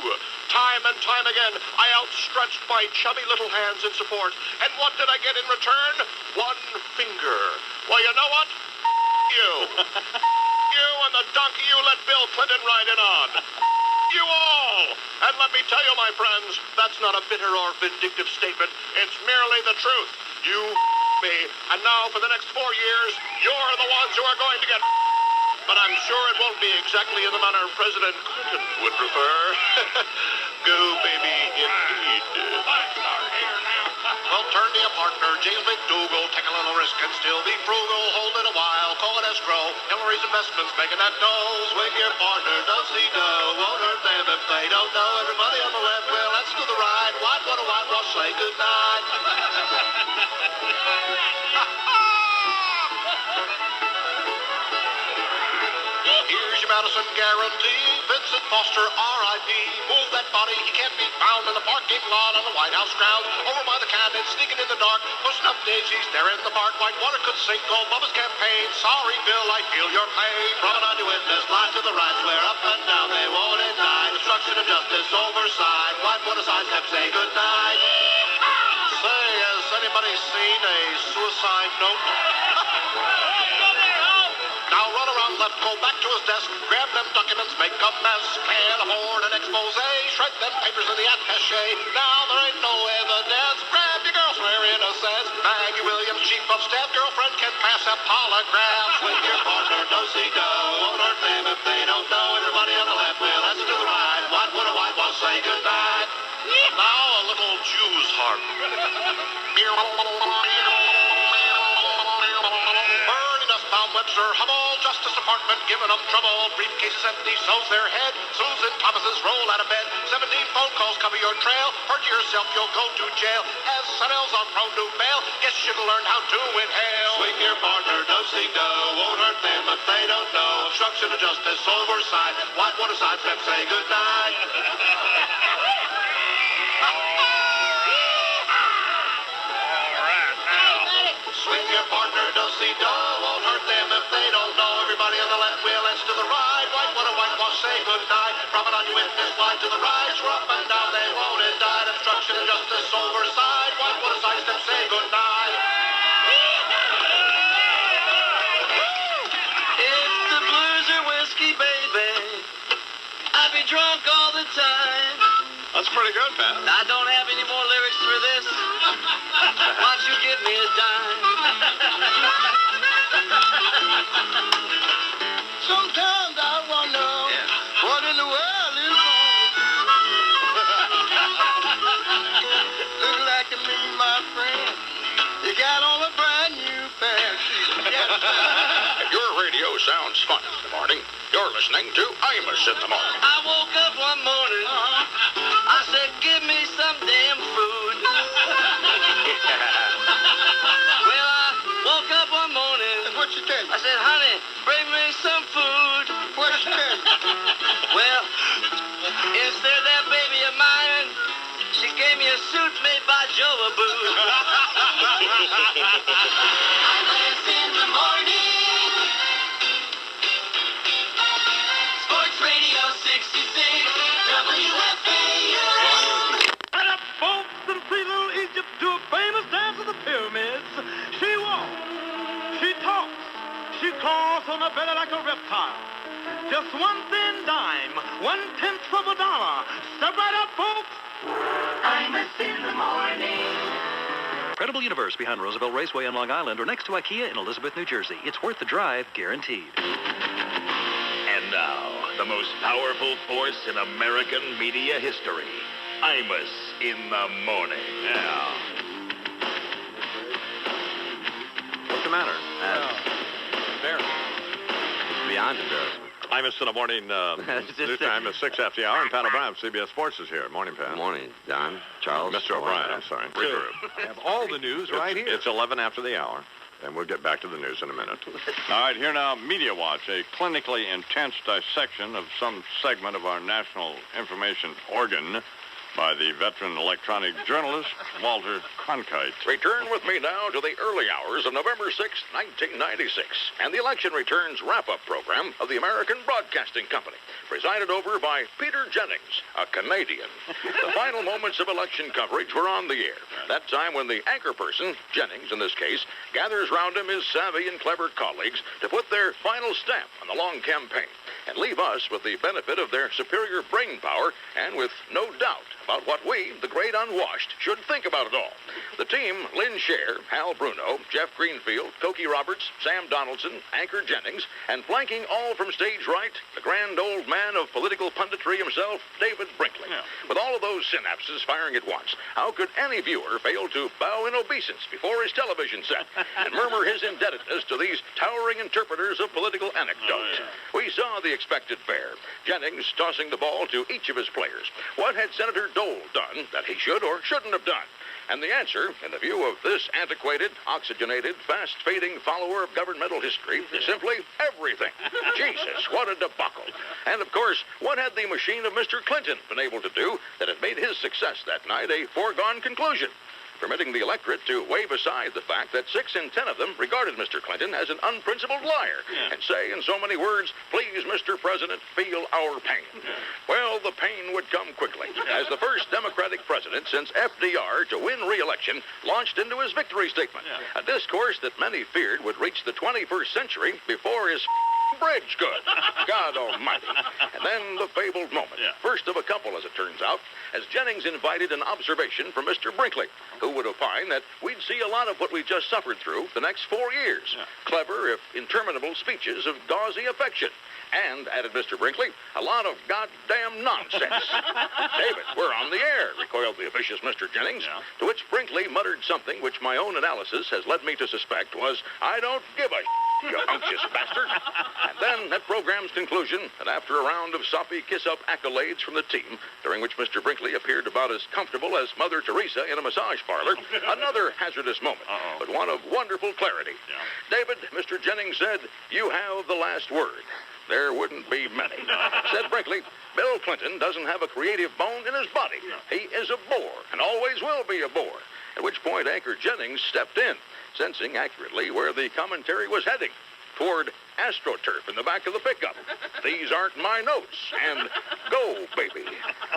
Time and time again, I outstretched my chubby little hands in support. And what did I get in return? One finger. Well, you know what? You. You and the donkey you let Bill Clinton ride in on. You all. And let me tell you, my friends, that's not a bitter or vindictive statement. It's merely the truth. You me. And now, for the next 4 years, you're the ones who are going to get... But I'm sure it won't be exactly in the manner President Clinton would prefer. Go, baby, indeed. Well, turn to your partner, James McDougal. Take a little risk and still be frugal. Hold it a while, call it escrow. Hillary's investments making that dough. Swing your partner, does he know? Won't hurt them if they don't know. Everybody on the left, well, let's do the ride. What a whitewash, say goodnight. Here's your Madison guarantee. Vincent Foster, R.I.P. Move that body. He can't be found in the parking lot on the White House grounds. Over by the cannon, sneaking in the dark, pushing up daisies there in the park. Whitewater could sink old Bubba's campaign. Sorry, Bill, I feel your pain. From an eyewitness, line to the right, swear up and down they won't indict. Destruction of justice, oversight. Whitewater sidestep, say goodnight. Say, has anybody seen a suicide note? Now run around left, go back to his desk, grab them documents, make a mess, can afford an expose, shred them papers in the attaché. Now there ain't no evidence, grab your girl's rare innocence. Maggie Williams, chief of staff, girlfriend can pass a polygraph. With your partner, do-si-do, won't hurt them if they don't know. Everybody on the left, well, let's do the right. What would a whitewash say goodnight? Now a little Jew's harp. Webster, Hummel, Justice Department, giving them trouble. Briefcases empty, so's their head. Susan Thomas's roll out of bed. 17 phone calls cover your trail. Hurt yourself, you'll go to jail. As Sunels are prone to fail, guess you can learn how to inhale. Swing your partner, do-si-do, won't hurt them if they don't know. Obstruction of justice, oversight. Whitewater sidestep, say goodnight. Swing your partner, do-si-do, won't hurt them if they don't know. Everybody on the left wheel, let's to the right. Whitewater, whitewash, say goodnight. Profit on your witness, line to the right. Swear up and down, they won't indict. Obstruction of justice, oversight. Whitewater, sidestep, say goodnight. If the blues are whiskey, baby, I'd be drunk all the time. That's pretty good, man. I don't have any more lyrics for this. Why don't you give me a dime? Sometimes I wonder what in the world is wrong. Look like to me, my friend, you got on a brand new pair of shoes. If your radio sounds fun in the morning, you're listening to Imus in the morning. I woke up one morning, I said, give me some damn food. Well, I woke up one morning. What you tell you? I said, honey, bring me some food. What you tell you? Well, instead of that baby of mine, she gave me a suit made by Joe Boo. Imus in the morning. Sports Radio 66, WFAU. And up folks in Little Egypt to a famous dance. claws on the belly like a reptile. Just one thin dime, 1/10 of a dollar. Step right up, folks. Imus in the morning. Credible universe behind Roosevelt Raceway on Long Island or next to IKEA in Elizabeth, New Jersey. It's worth the drive, guaranteed. And now, the most powerful force in American media history. Imus in the morning. Yeah. What's the matter? Embarrassing. It's beyond embarrassment. Imus in the morning. News time is 6 after the hour, and Pat O'Brien, CBS Sports, is here. Morning, Pat. Morning, Don, Charles. Mr. O'Brien, I'm sorry. Regroup. Have all the news right here. It's 11 after the hour, and we'll get back to the news in a minute. All right, here now, Media Watch, a clinically intense dissection of some segment of our national information organ by the veteran electronic journalist, Walter Cronkite. Return with me now to the early hours of November 6, 1996, and the election returns wrap-up program of the American Broadcasting Company, presided over by Peter Jennings, a Canadian. The final moments of election coverage were on the air. That time when the anchor person, Jennings in this case, gathers round him his savvy and clever colleagues to put their final stamp on the long campaign and leave us with the benefit of their superior brain power and with no doubt about what we, the great unwashed, should think about it all. The team, Lynn Scher, Hal Bruno, Jeff Greenfield, Cokie Roberts, Sam Donaldson, Anchor Jennings, and flanking all from stage right, the grand old man of political punditry himself, David Brinkley. Yeah. With all of those synapses firing at once, how could any viewer fail to bow in obeisance before his television set and murmur his indebtedness to these towering interpreters of political anecdotes? We saw the expected fare. Jennings tossing the ball to each of his players. What had Senator Dole done that he should or shouldn't have done? And the answer, in the view of this antiquated, oxygenated, fast-fading follower of governmental history, is simply everything. Jesus, what a debacle. And, of course, what had the machine of Mr. Clinton been able to do that had made his success that night a foregone conclusion? Permitting the electorate to wave aside the fact that 6 in 10 of them regarded Mr. Clinton as an unprincipled liar and say in so many words, please, Mr. President, feel our pain. Well, the pain would come quickly as the first Democratic president since FDR to win re-election launched into his victory statement, a discourse that many feared would reach the 21st century before his bridge could. God almighty. And then the fabled moment, first of a couple as it turns out, as Jennings invited an observation from Mr. Brinkley, who would opine that we'd see a lot of what we just suffered through the next 4 years. Clever, if interminable speeches of gauzy affection. And, added Mr. Brinkley, a lot of goddamn nonsense. David, we're on the air, recoiled the officious Mr. Jennings, to which Brinkley muttered something which my own analysis has led me to suspect was, I don't give a you unctuous bastard. And then, at program's conclusion, and after a round of soppy kiss-up accolades from the team, during which Mr. Brinkley appeared about as comfortable as Mother Teresa in a massage parlor, another hazardous moment, but one of wonderful clarity. David, Mr. Jennings said, you have the last word. There wouldn't be many. Said Brinkley, Bill Clinton doesn't have a creative bone in his body. He is a bore, and always will be a bore. At which point Anchor Jennings stepped in, sensing accurately where the commentary was heading, toward AstroTurf in the back of the pickup. These aren't my notes, and go, baby.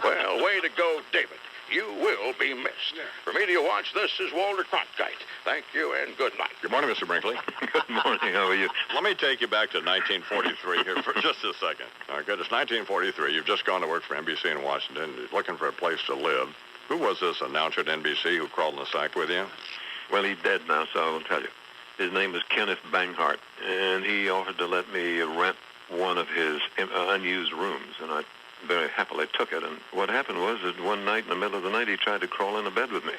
Well, way to go, David. You will be missed. For Media Watch, this is Walter Cronkite. Thank you and good night. Good morning, Mr. Brinkley. Good morning. How are you? Let me take you back to 1943 here for just a second. All right, good. It's 1943. You've just gone to work for NBC in Washington, looking for a place to live. Who was this announcer at NBC who crawled in the sack with you? Well, he's dead now, so I won't tell you. His name is Kenneth Banghart, and he offered to let me rent one of his unused rooms, and I very happily took it. And what happened was that one night in the middle of the night, he tried to crawl into bed with me,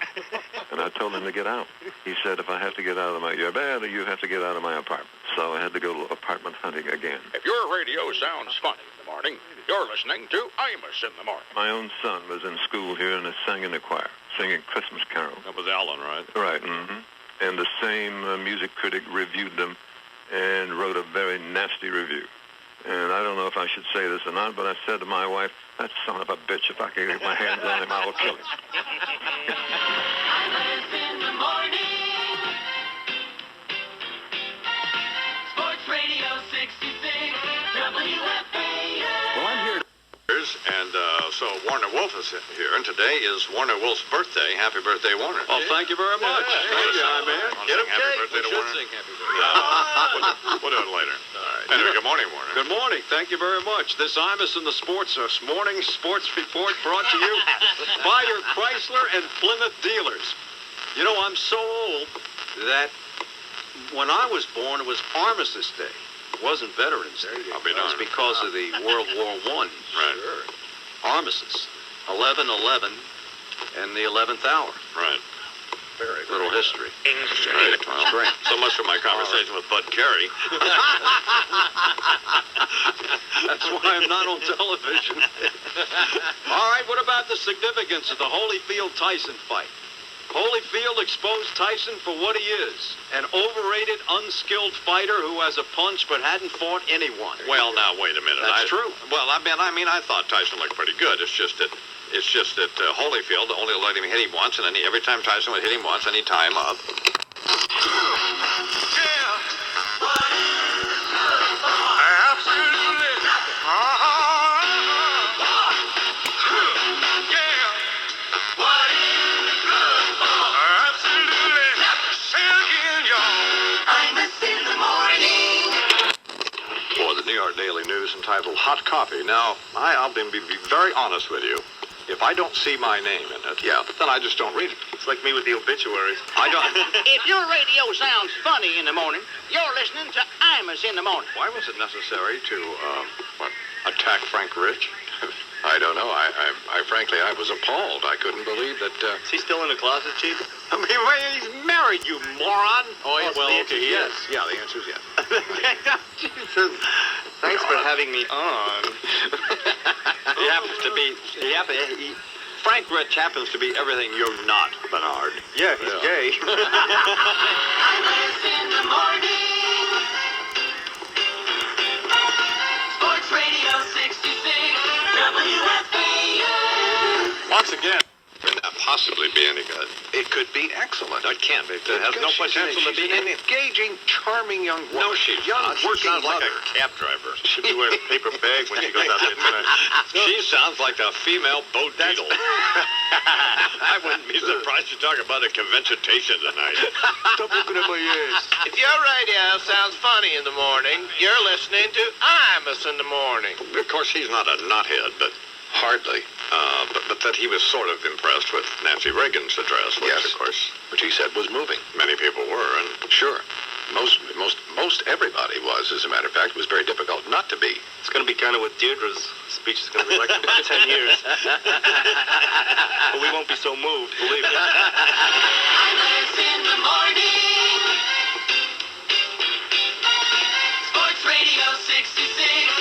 and I told him to get out. He said, if I have to get out of your bed, you have to get out of my apartment. So I had to go apartment hunting again. If your radio sounds funny in the morning, you're listening to Imus in the morning. My own son was in school here and sang in the choir, singing Christmas carols. That was Alan, right? Right, mm-hmm. And the same music critic reviewed them and wrote a very nasty review. And I don't know if I should say this or not, but I said to my wife, that son of a bitch, if I can get my hands on him, I will kill him. Imus in the morning. Sports Radio 66, WFAN. Well, I'm here. And so Warner Wolf is here, and today is Warner Wolf's birthday. Happy birthday, Warner. Oh, thank you very much. Yeah, Thank you, man. Get him happy cake. birthday to We should Warner. sing happy birthday. We'll do it later. All right. Anyway, good morning, Warner. Good morning. Thank you very much. This Imus in the Morning Sports Report brought to you by your Chrysler and Plymouth dealers. You know, I'm so old that when I was born, it was Armistice Day. It wasn't Veterans Day. I'll be It was darned. because of the World War I. Right. Armistice. 11/11 and the 11th hour. Right. Very little history. Right. Well, Great. so much for my conversation with Bud Carey. That's why I'm not on television. All right, what about the significance of the Holyfield-Tyson fight? Holyfield exposed Tyson for what he is, an overrated, unskilled fighter who has a punch but hadn't fought anyone. Well, now, wait a minute. That's true. Well, I mean, I thought Tyson looked pretty good. It's just that Holyfield only let him hit him once, and then every time Tyson would hit him once, then he'd tie him up. For the New York Daily News entitled Hot Coffee. Now, I'll be very honest with you. If I don't see my name in it, then I just don't read it. It's like me with the obituaries. I don't. If your radio sounds funny in the morning, you're listening to Imus in the morning. Why was it necessary to, attack Frank Rich? I don't know. I frankly, I was appalled. I couldn't believe that, Is he still in the closet, Chief? I mean, he's married, you moron. Oh, yeah, well, okay, he is. Yeah, the answer is yes. Jesus. Thanks for having me on. Frank Rich happens to be everything you're not, Bernard. Yeah, he's gay. Imus in the morning. Sports Radio 66, WFAN. Once again, could not possibly be any good. It could be excellent. It can't be. It has no potential to be an engaging, charming young woman. No, she's young, She working sounds like mother. a cab driver. Should be wearing a paper bag when she goes out there tonight. She sounds like a female Bo Diddle. I wouldn't be surprised to talk about a convention tonight. Stop looking at my ass. If your radio sounds funny in the morning, you're listening to Imus in the morning. Of course, he's not a knothead, but hardly. But that he was sort of impressed with Nancy Reagan's address, which, of course, which he said was moving. Many people were, and sure, most everybody was. As a matter of fact, it was very difficult not to be. It's going to be kind of what Deirdre's speech is going to be like in about 10 years. But we won't be so moved, believe me. Imus in the morning. Sports Radio 66,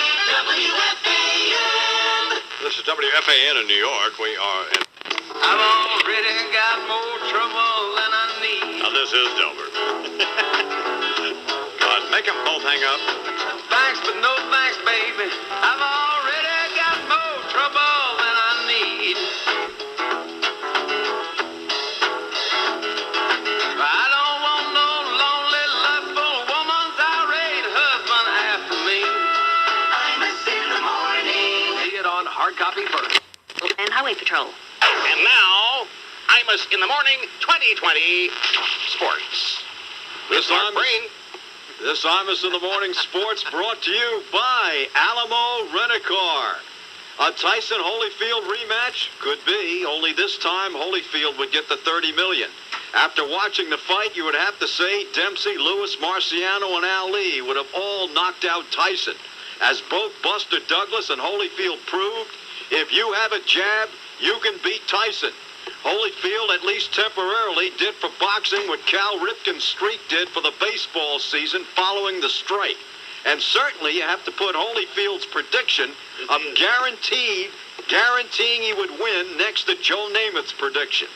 WFAN. This is WFAN in New York. We are in... I've already got more trouble than I need. Now, this is Delbert. God, make them both hang up. Thanks, but no thanks, baby. I've already got more trouble than I need. I don't want no lonely, lustful woman's irate husband after me. Imus in the morning. See it on hard copy first. And Highway Patrol. And now, Imus in the morning 2020 sports. This Imus in the Morning Sports brought to you by Alamo Rent-A-Car. A Tyson Holyfield rematch? Could be, only this time Holyfield would get the $30 million. After watching the fight, you would have to say Dempsey, Lewis, Marciano, and Ali would have all knocked out Tyson. As both Buster Douglas and Holyfield proved, if you have a jab, you can beat Tyson. Holyfield, at least temporarily, did for boxing what Cal Ripken's streak did for the baseball season following the strike. And certainly you have to put Holyfield's prediction of guaranteeing he would win next to Joe Namath's prediction.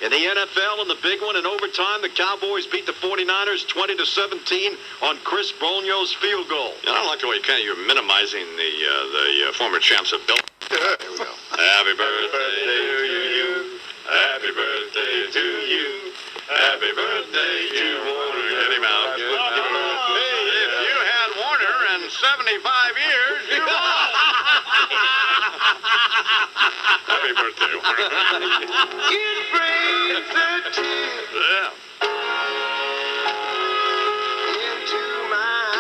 In the NFL, in the big one, in overtime, the Cowboys beat the 49ers 20-17 on Chris Bogno's field goal. I don't like the way you're minimizing the former champs of Bill. Here we go. Happy birthday to you. Happy birthday to you. Happy birthday to Warner. Get him out. Hey, if you had Warner and 75 years, you lost. Happy birthday, Warner. It brings a tear Yeah. into my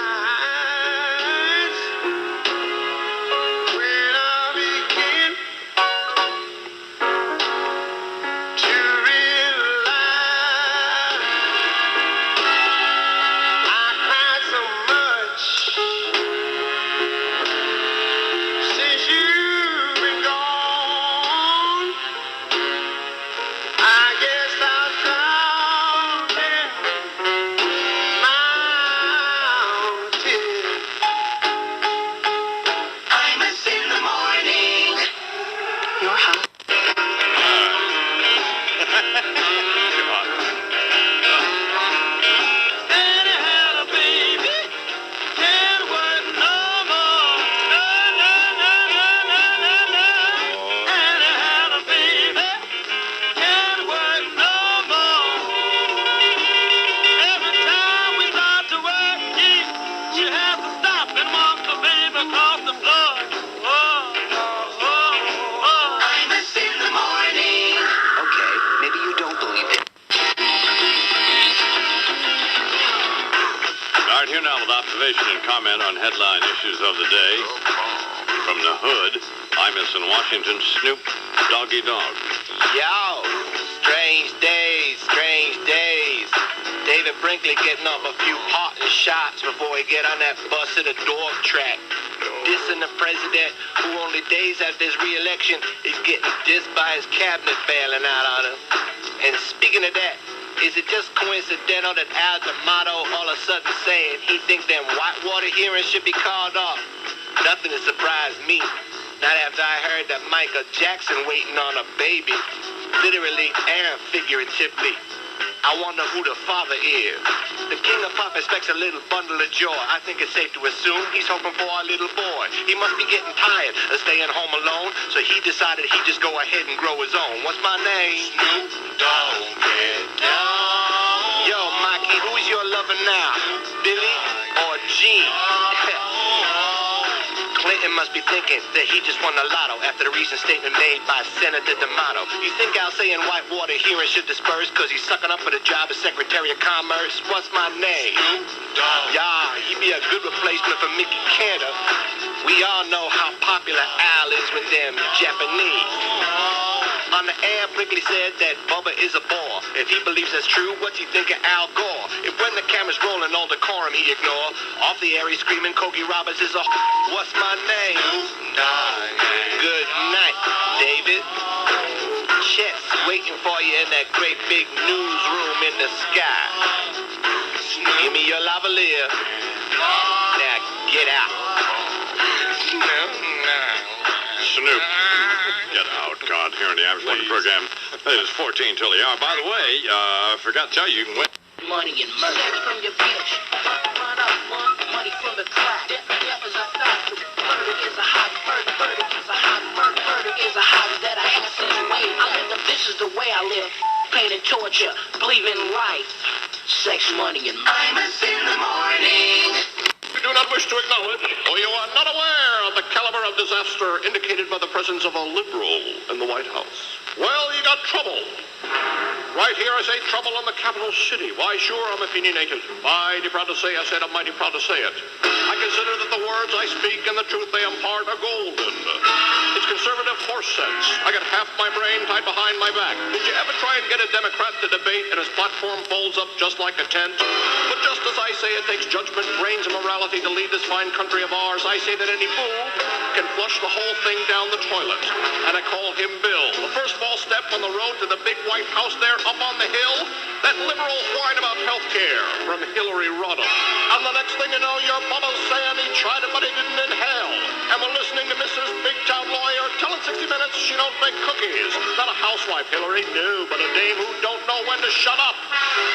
All right, here now with observation and comment on headline issues of the day. From the hood, Imus in Washington, Snoop Doggy Dog. Yo, strange days, strange days. David Brinkley getting up a few parting shots before he get on that bus at a dog track. Dissing the president who only days after his re-election is getting dissed by his cabinet bailing out on him. And speaking of that, is it just coincidental that Al D'Amato all of a sudden saying he thinks them whitewater hearings should be called off? Nothing to surprise me. Not after I heard that Michael Jackson waiting on a baby. Literally and figuratively. I wonder who the father is. The king of pop expects a little bundle of joy. I think it's safe to assume he's hoping for a little boy. He must be getting tired of staying home alone, so he decided he'd just go ahead and grow his own. What's my name? Snoop Dogg. Yo, Mikey, who is your lover now? Billy or Jean? Clinton must be thinking that he just won the lotto after the recent statement made by Senator D'Amato. You think Al saying whitewater hearings should disperse because he's sucking up for the job as Secretary of Commerce? What's my name? Yeah, he'd be a good replacement for Mickey Cantor. We all know how popular Al is with them Japanese. On the air, Brinkley said that Bubba is a bore. If he believes that's true, what's he think of Al Gore? If when the camera's rolling, all decorum he ignore. Off the air, he's screaming, Cokie Roberts is a what's my name? Good night, David. Chet's waiting for you in that great big newsroom in the sky. Give me your lavalier. Now get out. Snoop. Get out, God, here in the Absolute program. It is 14 till the hour. By the way, I forgot to tell you, you can win money and money from your bitch. Run up money from the crack. Death is a fact. Murder is a hobby. Murder is a hobby. Murder is a hobby that I have since way. I live the bitches the way I live. Pain and torture. Believe in life. Sex, money, and Imus in the morning. We do not wish to acknowledge, or you are not aware of the caliber of disaster indicated by the presence of a liberal in the White House. Well, you got trouble. Right here I say trouble in the capital city. Why, sure, I'm opinionated. Mighty proud to say I said I'm mighty proud to say it. I consider that the words I speak and the truth they impart are golden. It's conservative horse sense. I got half my brain tied behind my back. Did you ever try and get a Democrat to debate and his platform folds up just like a tent? But just as I say it takes judgment, brains, and morality to lead this fine country of ours, I say that any fool can flush the whole thing down the toilet. And I call him Bill. The first false step on the road to the big White House there up on the hill, that liberal whine about health care from Hillary Rodham. And the next thing you know, your Bubba's saying he tried it, but he didn't inhale. And we're listening to Mrs. Big Town Lawyer telling 60 Minutes she don't bake cookies. Not a housewife, Hillary, no, but a dame who don't know when to shut up.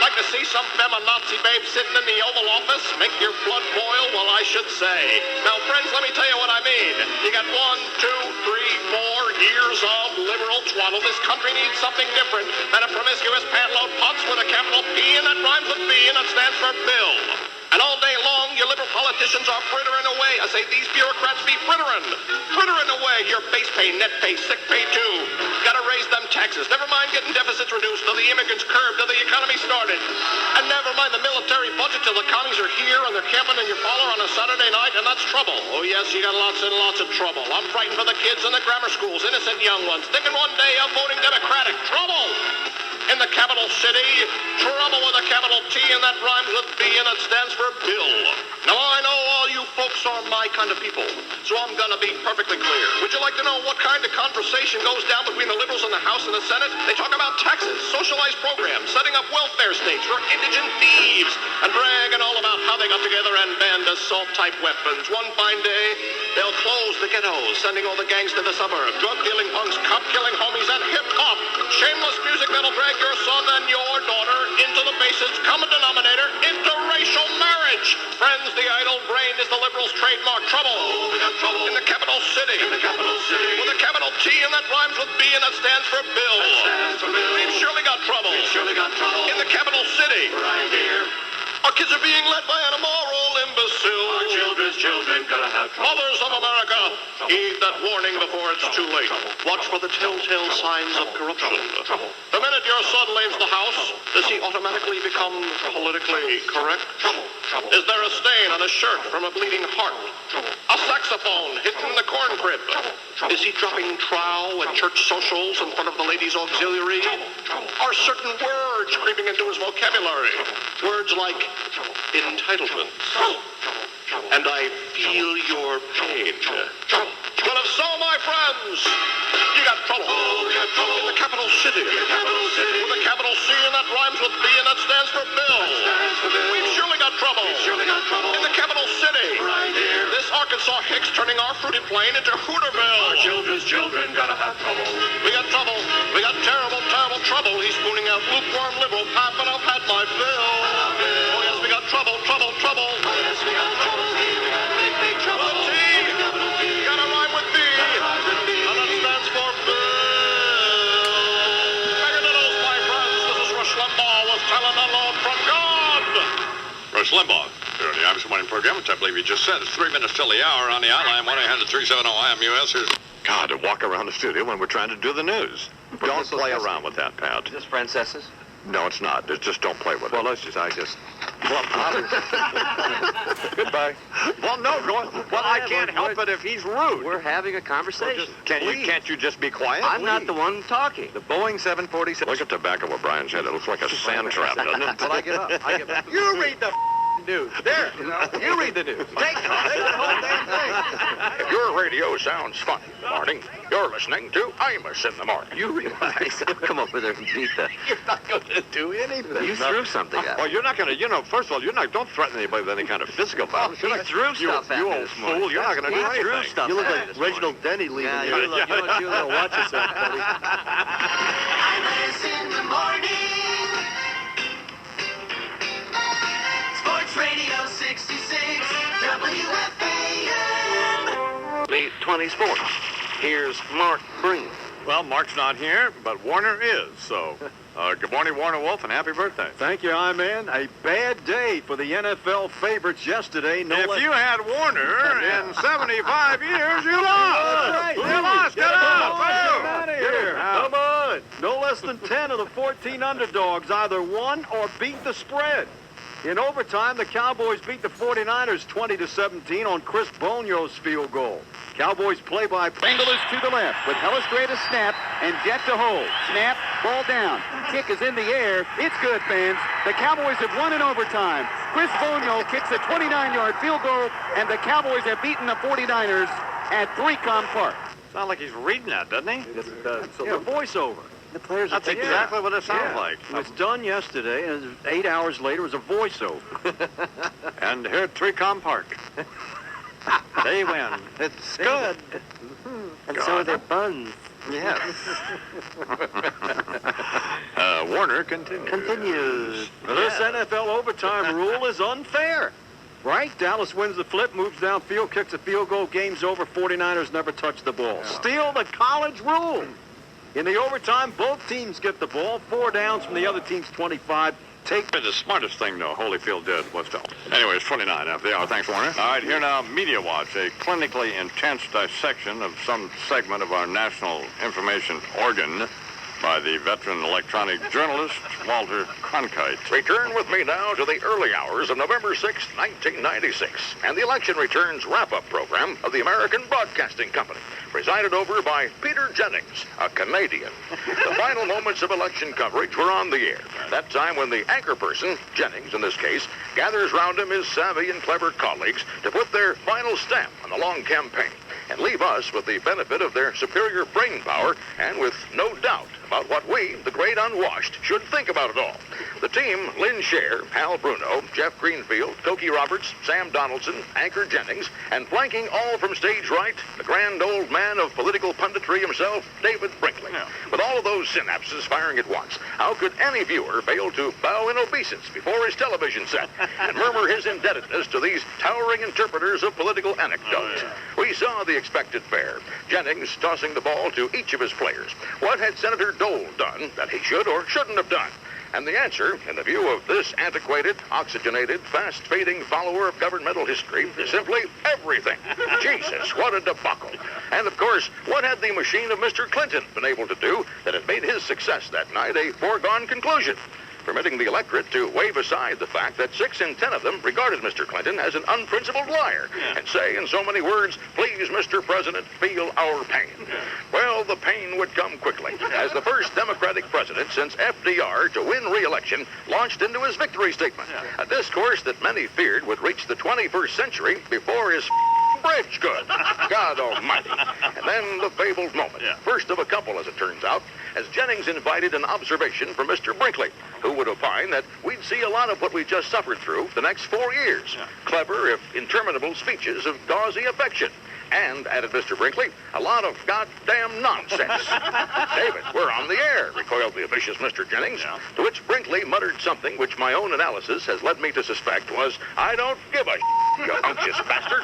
Like to see some feminazi babe sitting in the Oval Office? Make your blood boil? Well, I should say. Now, friends, let me tell you what I mean. You got 1, 2, 3, 4 years of liberal twaddle. This country needs something different than a promiscuous pantload putz with a capital P and that rhymes with B and that stands for Bill. And all day long, your liberal politicians are frittering away. I say these bureaucrats be frittering away your base pay, net pay, sick pay too. Gotta raise them taxes. Never mind getting deficits reduced till the immigrants curbed, till the economy started. And never mind the military budget till the commies are here and they're camping in your parlor on a Saturday night, and that's trouble. Oh yes, you got lots and lots of trouble. I'm frightened for the kids in the grammar schools, innocent young ones, thinking one day of voting Democratic. Trouble! In the capital city, trouble with a capital T, and that rhymes with B, and it stands for Bill. Now, I know all you folks are my kind of people, so I'm gonna be perfectly clear. Would you like to know what kind of conversation goes down between the liberals in the House and the Senate? They talk about taxes, socialized programs, setting up welfare states for indigent thieves, and bragging all about how they got together and banned assault-type weapons. One fine day, they'll close the ghettos, sending all the gangs to the suburbs, drug-dealing punks, cop-killing homies, and hip-hop. Shameless music that'll drag your son and your daughter into the basest common denominator, interracial marriage. Friends, the idle brain is the liberals' trademark. Trouble. Oh, we got trouble in the capital city. In the capital city. With a capital T, and that rhymes with B, and that stands for Bill. That stands for Bill. We've surely got trouble. We've surely got trouble in the capital city. Right here. Our kids are being led by an immoral imbecile. Our children's children gotta have trouble. Mothers of America, Heed that warning before it's too late. Watch for the telltale signs of corruption. The minute your son leaves the house, does he automatically become politically correct? Is there a stain on his shirt from a bleeding heart? A saxophone hidden in the corn crib? Is he dropping trow at church socials in front of the ladies' auxiliary? Are certain words creeping into his vocabulary? Words like entitlement. And I feel your pain. Well, if so, my friends, you got trouble. Oh, we got trouble in the capital city. With a capital C and that rhymes with B and that stands for Bill. We've surely got trouble. In the capital city. Right here. This Arkansas Hicks turning our fruited plain into Hooterville. Our children's children gotta have trouble. We got trouble. We got terrible, terrible trouble. He's spooning out lukewarm liberal pap, and I've had my fill. Oh, yes, we got trouble, trouble, trouble. Oh, yes, we got trouble. We got big trouble. T. Gotta rhyme with B. And that stands for Bill. Megadillos, my friends. This is Rush Limbaugh with telling the Lord from God. Rush Limbaugh, here on the Imus Morning Program, which I believe you just said. It's 3 minutes till the hour on the outline, 1-800-370-IMUS. Here's God, to walk around the studio when we're trying to do the news. Don't play around with that, Pat. Is this Francesa's? No, it's not. It's just don't play with it. Well, Goodbye. Well, no, go on. Well, I can't help it if he's rude. We're having a conversation. Can't you just be quiet? I'm not the one talking. The Boeing 747. Look at the back of O'Brien's head. It looks like a sand trap, doesn't it? Well, I get up. You read the news. There. You read the news. Take the whole damn thing. If your radio sounds funny, morning, you're listening to Imus in the Morning. You realize I've come over there and beat the... You're not going to do anything. You threw something at me. Well, you're not going to, first of all, don't threaten anybody with any kind of physical violence. He threw stuff at me You old this morning. fool, you're not going to do anything. Threw stuff You look at me like this Reginald morning. Denny leaving Yeah, you. you look, you better watch yourself, buddy. Imus in the morning. Sports Radio 66 WFAN. 20 Sports. Here's Mark Green. Well, Mark's not here, but Warner is, so good morning, Warner Wolf, and happy birthday. Thank you, I-Man. A bad day for the NFL favorites yesterday. If you had Warner in 75 years, you lost. Right. You lost. Get out. Get here. Come on. No less than 10 of the 14 underdogs either won or beat the spread. In overtime, the Cowboys beat the 49ers 20-17 on Chris Bonio's field goal. Cowboys play-by Bengals to the left with Hellestrate to snap and Jet to hold. Snap, ball down. Kick is in the air. It's good, fans. The Cowboys have won in overtime. Chris Bonio kicks a 29-yard field goal, and the Cowboys have beaten the 49ers at 3Com Park. Sounds like he's reading that, doesn't he? Yes, it does. So the voiceover. The players That's exactly what it sounds like. It was done yesterday, and 8 hours later, it was a voiceover. And here at 3Com Park. They win. It's good. And so are their buns. Yes. Warner continues. This NFL overtime rule is unfair. Right? Dallas wins the flip, moves downfield, kicks a field goal, game's over, 49ers never touch the ball. Steal the college rule. In the overtime, both teams get the ball, 4 downs from the other team's 25. The smartest thing, though, Holyfield did was to... Anyway, it's 29 after the hour. Thanks, Warner. All right, here now, Media Watch, a clinically intense dissection of some segment of our national information organ by the veteran electronic journalist, Walter Cronkite. Return with me now to the early hours of November 6, 1996, and the Election Returns wrap-up program of the American Broadcasting Company, presided over by Peter Jennings, a Canadian. The final moments of election coverage were on the air. That time when the anchor person, Jennings in this case, gathers round him his savvy and clever colleagues to put their final stamp on the long campaign and leave us with the benefit of their superior brain power and with no doubt about what we, the great unwashed, should think about it all. The team, Lynn Scher, Hal Bruno, Jeff Greenfield, Cokie Roberts, Sam Donaldson, Anchor Jennings, and flanking all from stage right, the grand old man of political punditry himself, David Brinkley. With all of those synapses firing at once, how could any viewer fail to bow in obeisance before his television set and murmur his indebtedness to these towering interpreters of political anecdotes? We saw the expected fare. Jennings tossing the ball to each of his players. What had Senator Dole done that he should or shouldn't have done? And the answer, in the view of this antiquated, oxygenated, fast-fading follower of governmental history, is simply everything. Jesus, what a debacle. And, of course, what had the machine of Mr. Clinton been able to do that had made his success that night a foregone conclusion? Permitting the electorate to wave aside the fact that 6 in 10 of them regarded Mr. Clinton as an unprincipled liar and say in so many words, please, Mr. President, feel our pain. Well, the pain would come quickly as the first Democratic president since FDR to win re-election launched into his victory statement, a discourse that many feared would reach the 21st century before his bridge could. God almighty. And then the fabled moment, first of a couple as it turns out, as Jennings invited an observation from Mr. Brinkley, who would opine that we'd see a lot of what we just suffered through the next 4 years. Clever, if interminable, speeches of gauzy affection. And, added Mr. Brinkley, a lot of goddamn nonsense. David, we're on the air, recoiled the officious Mr. Jennings, to which Brinkley muttered something which my own analysis has led me to suspect was, I don't give a you unctuous bastard.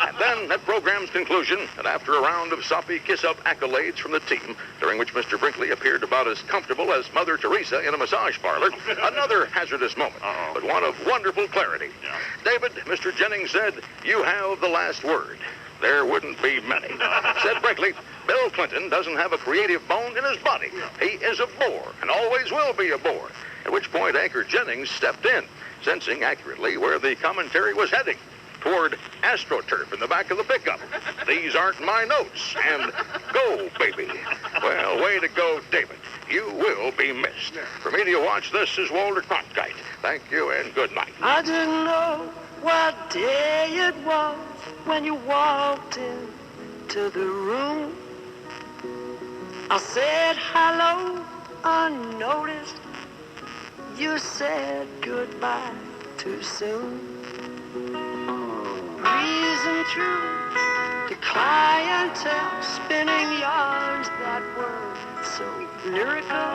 And then, at program's conclusion, and after a round of soppy kiss-up accolades from the team, during which Mr. Brinkley appeared about as comfortable as Mother Teresa in a massage parlor, another hazardous moment, but one of wonderful clarity. David, Mr. Jennings said, you have the last word. There wouldn't be many. Said Brinkley, Bill Clinton doesn't have a creative bone in his body. He is a bore, and always will be a bore. At which point Anchor Jennings stepped in, sensing accurately where the commentary was heading, toward AstroTurf in the back of the pickup. These aren't my notes, and go, baby. Well, way to go, David. You will be missed. For Media Watch, this is Walter Cronkite. Thank you, and good night. I didn't know what day it was when you walked into the room. I said hello unnoticed. You said goodbye too soon. Breezing through the clientele, spinning yarns that were so lyrical.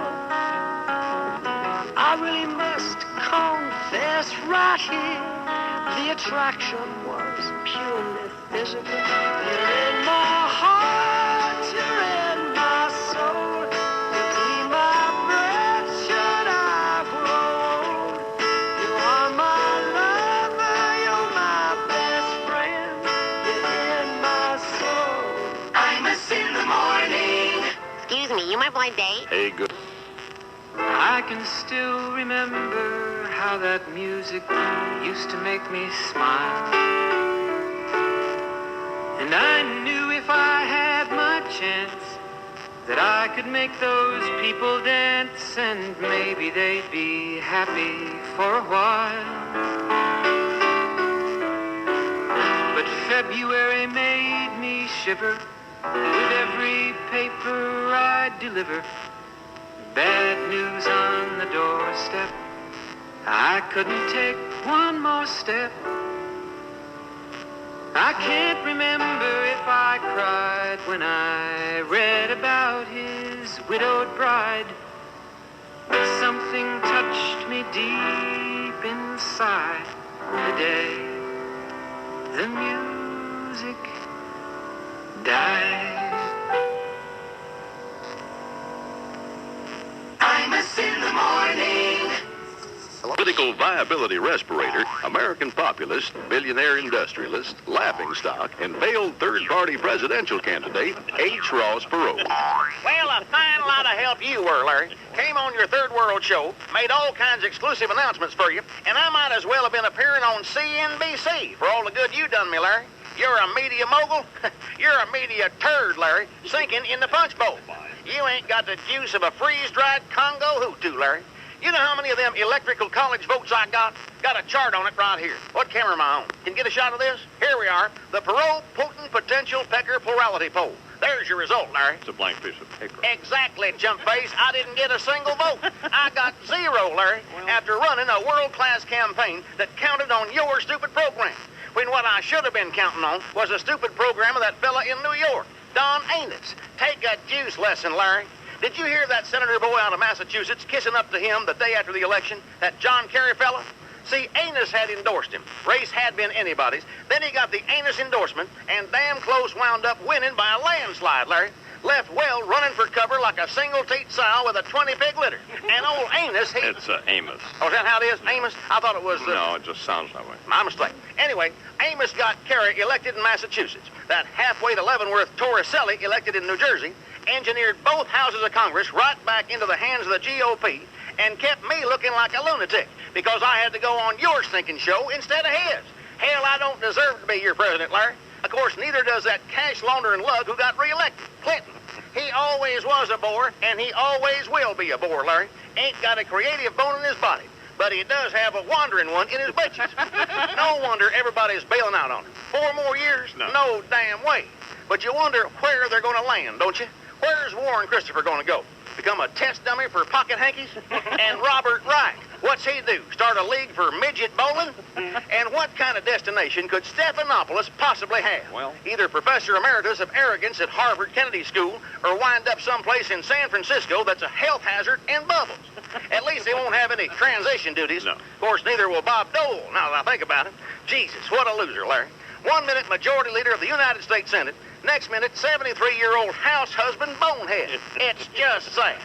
I really must confess right here, the attraction was purely physical. You're in my heart, you're in my soul. You'll be my breath should I grow old. You are my lover, you're my best friend. You're in my soul. Imus in the morning. Excuse me, you my blind date? Hey, good. I can still remember how that music used to make me smile. And I knew if I had my chance that I could make those people dance, and maybe they'd be happy for a while. But February made me shiver with every paper I deliver. Bad news on the doorstep. I couldn't take one more step. I can't remember if I cried when I read about his widowed bride. But something touched me deep inside the day the music died. Imus in the morning. Political viability respirator, American populist, billionaire industrialist, laughingstock, and failed third-party presidential candidate, H. Ross Perot. Well, a fine lot of help you were, Larry. Came on your Third World show, made all kinds of exclusive announcements for you, and I might as well have been appearing on CNBC for all the good you done me, Larry. You're a media mogul. You're a media turd, Larry, sinking in the punch bowl. You ain't got the juice of a freeze-dried Congo Hutu, Larry. You know how many of them electrical college votes I got? Got a chart on it right here. What camera am I on? Can you get a shot of this? Here we are. The Perot Potent Potential Pecker Plurality Poll. There's your result, Larry. It's a blank piece of paper. Exactly, chump face. I didn't get a single vote. I got 0, Larry, after running a world-class campaign that counted on your stupid program. When what I should have been counting on was a stupid program of that fella in New York, Don Anus. Take a juice lesson, Larry. Did you hear that senator boy out of Massachusetts kissing up to him the day after the election? That John Kerry fella? See, Anus had endorsed him. Race had been anybody's. Then he got the Anus endorsement, and damn close wound up winning by a landslide, Larry. left well running for cover like a single-teat sow with a 20-pig litter. And old Amos, he... It's Amos. Oh, is that how it is? Amos? I thought it was... No, it just sounds that way. My mistake. Anyway, Amos got Kerry elected in Massachusetts. That halfway to Leavenworth Torricelli elected in New Jersey, engineered both houses of Congress right back into the hands of the GOP, and kept me looking like a lunatic because I had to go on your stinking show instead of his. Hell, I don't deserve to be your president, Larry. Of course, neither does that cash laundering lug who got reelected, Clinton. He always was a bore, and he always will be a bore, Larry. Ain't got a creative bone in his body, but he does have a wandering one in his britches. No wonder everybody's bailing out on him. 4 more years? No damn way. But you wonder where they're going to land, don't you? Where's Warren Christopher going to go? Become a test dummy for pocket hankies? And Robert Wright, what's he do? Start a league for midget bowling? And what kind of destination could Stephanopoulos possibly have? Well, either Professor Emeritus of Arrogance at Harvard Kennedy School or wind up someplace in San Francisco that's a health hazard and bubbles. At least he won't have any transition duties. No. Of course, neither will Bob Dole, now that I think about it. Jesus, what a loser, Larry. 1 minute Majority Leader of the United States Senate, next minute 73-year-old house husband bonehead. It's just sad.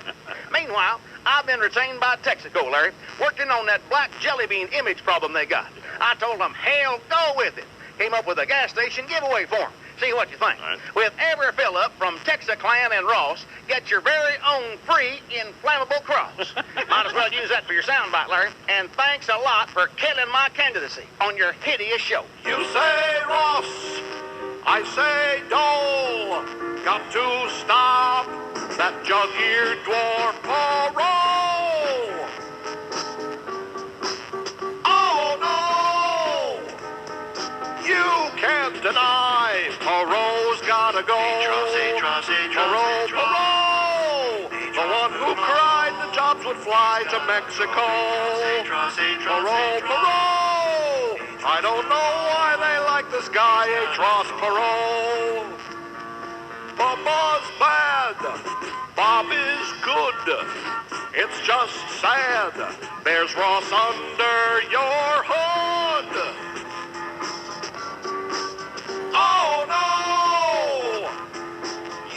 Meanwhile, I've been retained by Texaco, Larry, working on that black jelly bean image problem they got. I told them, hell, go with it. Came up with a gas station giveaway for them. See what you think. Right. With every fill-up from Texaclan and Ross, get your very own free inflammable cross. Might as well use that for your soundbite, Larry. And thanks a lot for killing my candidacy on your hideous show. You say Ross, I say Dole. Got to stop that jug-eared dwarf parole. Oh no! You can't deny Perot's gotta go. Perot, Perot, the one who cried the jobs would fly to Mexico. Perot, Perot, I don't know why they like this guy, Ross Perot. Bubba's bad, Bob is good. It's just sad, there's Ross under your hood. Oh no!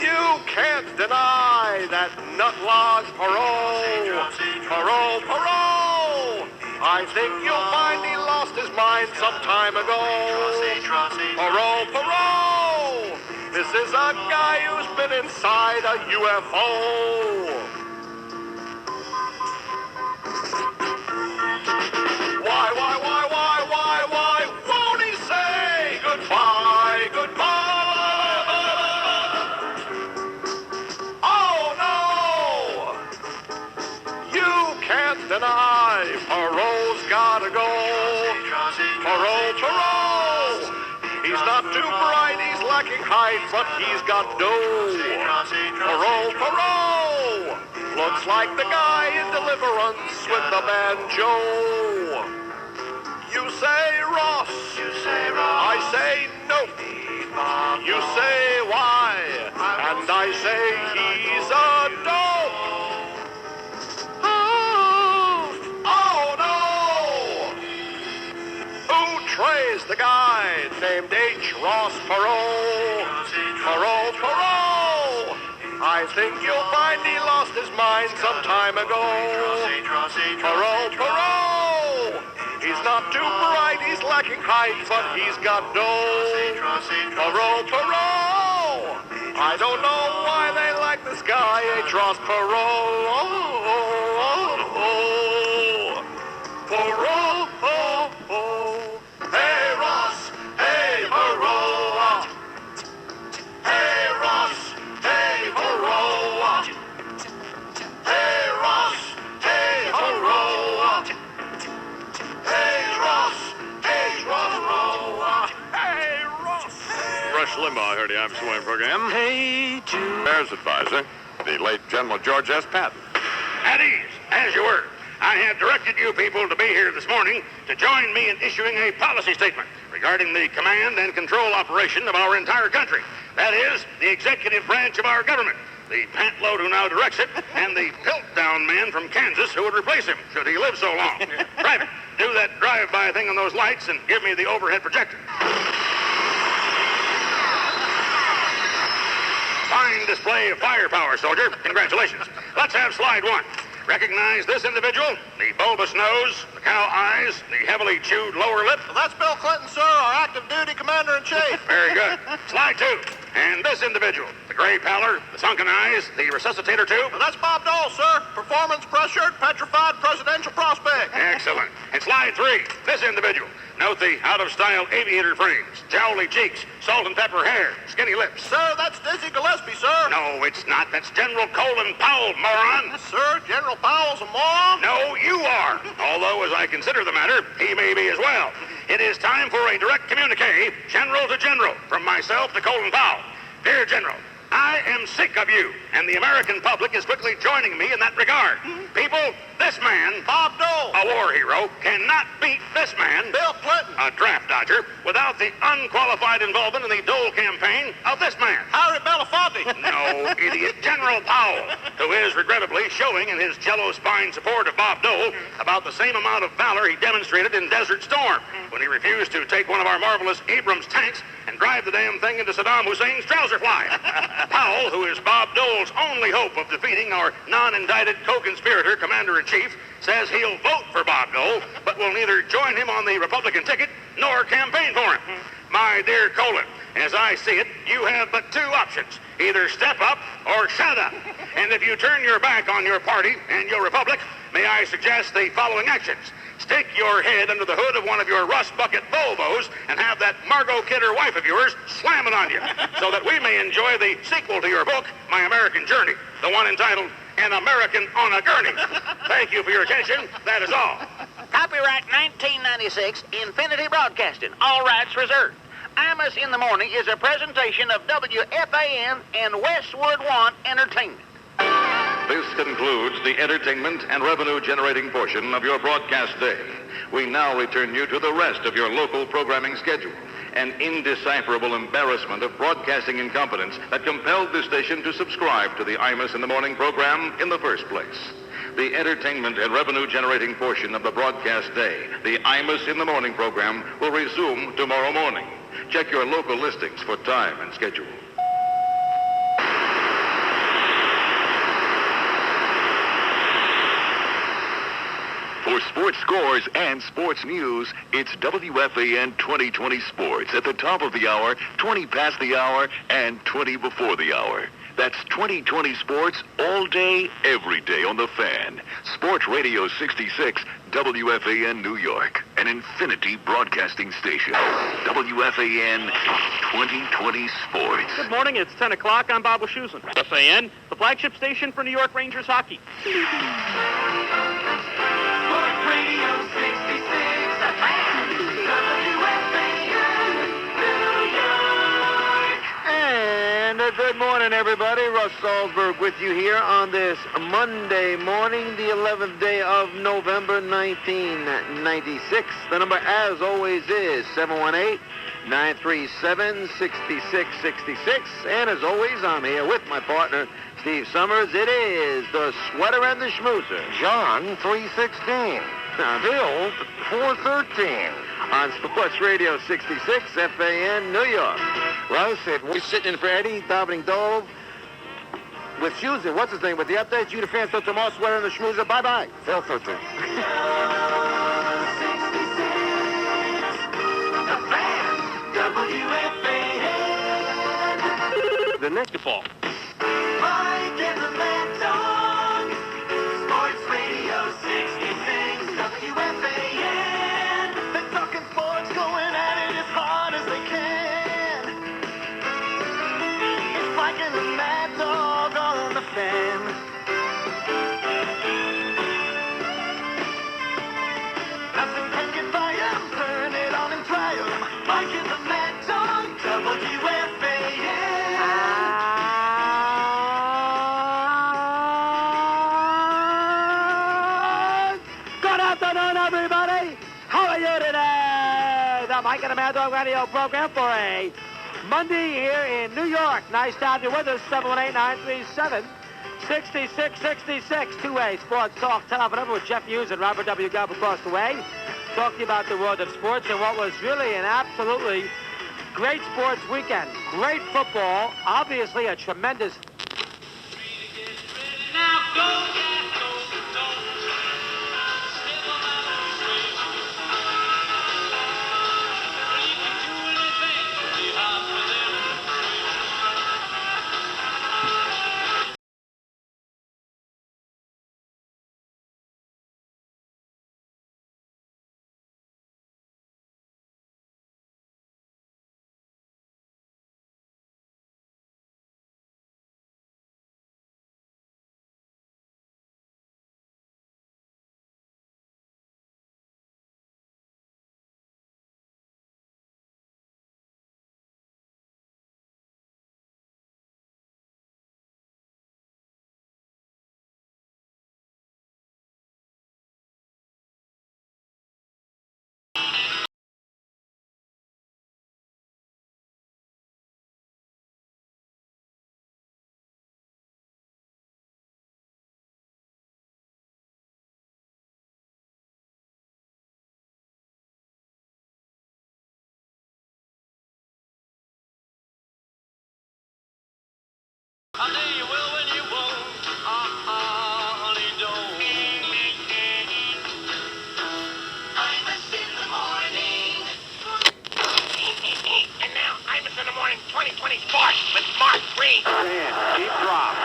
You can't deny that nutlog Perot. Perot, Perot! I think you'll find he lost his mind some time ago. Perot, Perot! This is a guy who's been inside a UFO. Why won't he say goodbye, goodbye? Oh no! You can't deny Perot's gotta go. Perot, Perot! He's not too bright, he's lacking height, but he's got dough. Perot, Perot! Looks like the guy in Deliverance with the banjo. You say Ross, I say nope. You say why, and I say he's a dope. Oh no! Who trays the guy named H. Ross Perot? Perot, Perot! I think you'll find he lost his mind some time ago. Perot, Perot! He's not too bright, he's lacking height, but he's got dough. Perot, Perot! I don't know why they like this guy, H. Ross Perot. Perot, hey Ross, hey Perot. Hey Ross, hey Perot. Hey Ross, hey Perot. Hey Ross, hey Ross, hey Ross. Rush Limbaugh, I heard the I'm Swing program. Hey Jude. Bears advisor, the late General George S. Patton. At ease, as you were. I have directed you people to be here this morning to join me in issuing a policy statement regarding the command and control operation of our entire country. That is, the executive branch of our government, the pantload who now directs it, and the Piltdown man from Kansas who would replace him, should he live so long. Private, do that drive-by thing on those lights and give me the overhead projector. Fine display of firepower, soldier. Congratulations. Let's have slide one. Recognize this individual? The bulbous nose, the cow eyes, the heavily chewed lower lip. Well, that's Bill Clinton, sir, our active duty commander-in-chief. Very good. Slide two. And this individual, the gray pallor, the sunken eyes, the resuscitator tube. Well, that's Bob Dole, sir. Performance pressured, petrified presidential prospect. Excellent. And slide three. This individual. Note the out-of-style aviator frames, jowly cheeks, salt and pepper hair, skinny lips. Sir, that's Dizzy Gillespie, sir. No, it's not. That's General Colin Powell, moron. Yes, sir. General Powell's a moron. No, you are. Although, as I consider the matter, he may be as well. It is time for a direct communique, general to general, from myself to Colin Powell. Dear General, I am sick of you, and the American public is quickly joining me in that regard. People, this man, Bob Dole, a war hero, cannot beat this man, Bill Clinton, a draft dodger, without the unqualified involvement in the Dole campaign of this man. Harry Belafonte. No, idiot, General Powell, who is regrettably showing in his jello spine support of Bob Dole about the same amount of valor he demonstrated in Desert Storm when he refused to take one of our marvelous Abrams tanks and drive the damn thing into Saddam Hussein's trouser fly. Powell, who is Bob Dole's only hope of defeating our non-indicted co-conspirator, Commander-in-Chief, says he'll vote for Bob Dole, but will neither join him on the Republican ticket nor campaign for him. My dear Colin, as I see it, you have but two options. Either step up or shut up. And if you turn your back on your party and your republic, may I suggest the following actions. Stick your head under the hood of one of your rust bucket Volvos and have that Margot Kidder wife of yours slam it on you so that we may enjoy the sequel to your book, My American Journey, the one entitled An American on a Gurney. Thank you for your attention. That is all. Copyright 1996, Infinity Broadcasting. All rights reserved. Imus in the Morning is a presentation of WFAN and Westwood One Entertainment. This concludes the entertainment and revenue-generating portion of your broadcast day. We now return you to the rest of your local programming schedule, an indecipherable embarrassment of broadcasting incompetence that compelled this station to subscribe to the Imus in the Morning program in the first place. The entertainment and revenue-generating portion of the broadcast day, the Imus in the Morning program, will resume tomorrow morning. Check your local listings for time and schedule. For sports scores and sports news, it's WFAN 2020 Sports at the top of the hour, 20 past the hour, and 20 before the hour. That's 2020 Sports all day, every day on the Fan. Sports Radio 66, WFAN New York, an Infinity Broadcasting station. WFAN 2020 Sports. Good morning, it's 10 o'clock. I'm Bob Wischusen. WFAN, the flagship station for New York Rangers hockey. Sports Radio 66, the Fan, WFAN, New York. And good morning, everybody. Russ Salzberg with you here on this Monday morning, the 11th day of November, 1996. The number, as always, is 718-937-6666. And as always, I'm here with my partner, Steve Summers. It is the Sweater and the Schmoozer. John, 316. Bill, 413. On Sports Radio 66, FAN, New York. Russ, we're sitting in for Eddie, Dominic Dove, with Schmoozer. What's his name? With the updates, you the fans, till tomorrow, Sweater and the Schmoozer. Bye-bye. Phil 13. The next default. Mike and the Mad Dog. Sports Radio 66, WFAN. They're talking sports, going at it as hard as they can. It's Mike and the Mad Dog on the Fan. Nothing can get by 'em. Turn it on and try 'em. Mike and the Mad Dog, WFAN. Good afternoon, everybody. How are you today? The Mike and the Mad Dog Radio program for a Monday here in New York. Nice to have you with us. 718-937-6666. Two-way sports talk telephone with Jeff Hughes and Robert W. Gubb across the way. Talk to you about the world of sports and what was really an absolutely great sports weekend. Great football. Obviously a tremendous... Honey, you will when you won't. Honey, don't. Imus in the morning. And now, Imus in the Morning 2020 Sports with Mark Green. Dan, deep drop,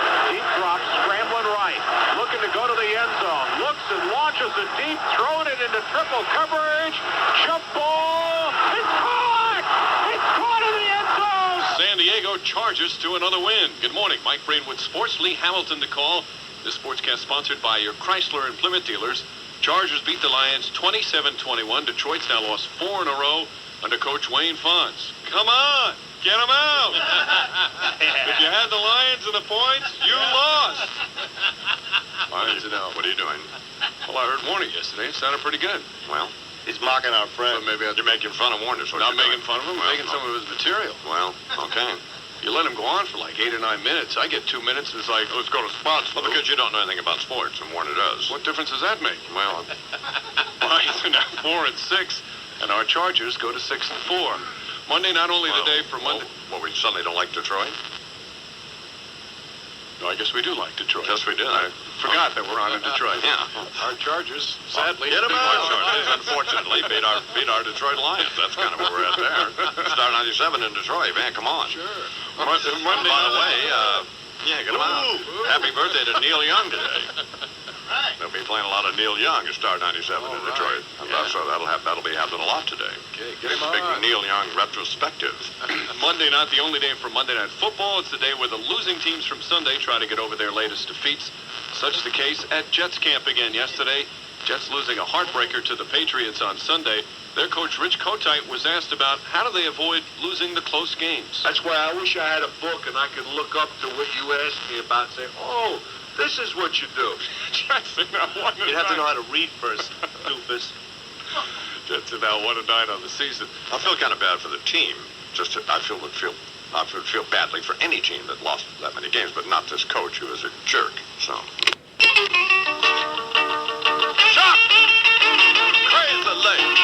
scrambling right, looking to go to the end zone, looks and launches it deep, throwing it into triple coverage, jump ball, it's caught! It's caught in the end zone! San Diego Chargers to another win. Good morning. Mike Breen with Sports. Lee Hamilton to call. This sportscast sponsored by your Chrysler and Plymouth dealers. Chargers beat the Lions 27-21. Detroit's now lost 4 in a row under Coach Wayne Fonz. Come on, get them out. If you had the Lions and the points, you lost. What are you doing? Well, I heard Warner yesterday. It sounded pretty good. Well, He's mocking our friend. But maybe you're making fun of Warner. Not making fun of him, making some of his material. Well, okay. You let him go on for like 8 or 9 minutes. I get 2 minutes, and it's like, let's go to spots. Well, because you don't know anything about sports, and Warner does. What difference does that make? Well, Lions are now 4-6, and our Chargers go to 6-4. Monday, not only the day for Monday. Well, we suddenly don't like Detroit? No, I guess we do like Detroit. Yes, we did. I forgot that we're on in Detroit. Yeah. Our Chargers, sadly, Get them did out. not. Chargers, unfortunately, beat our Detroit Lions. That's kind of where we're at there. Star 97 in Detroit, man, come on. Sure. Monday, by the way, get them out. Happy birthday to Neil Young today. They'll be playing a lot of Neil Young at Star 97 in Detroit. And so that'll be happening a lot today. Okay, get him Big on. Neil Young retrospective. Monday, not the only day for Monday Night Football. It's the day where the losing teams from Sunday try to get over their latest defeats. Such the case at Jets camp again yesterday. Jets losing a heartbreaker to the Patriots on Sunday. Their coach, Rich Kotite, was asked about how do they avoid losing the close games. That's why I wish I had a book and I could look up to what you asked me about and say, oh, this is what you do. You'd have to know how to read first, doofus. Jets are now 1-9 on the season. I feel kind of bad for the team. I would feel badly for any team that lost that many games, but not this coach who is a jerk. So. Shot! Crazy leg.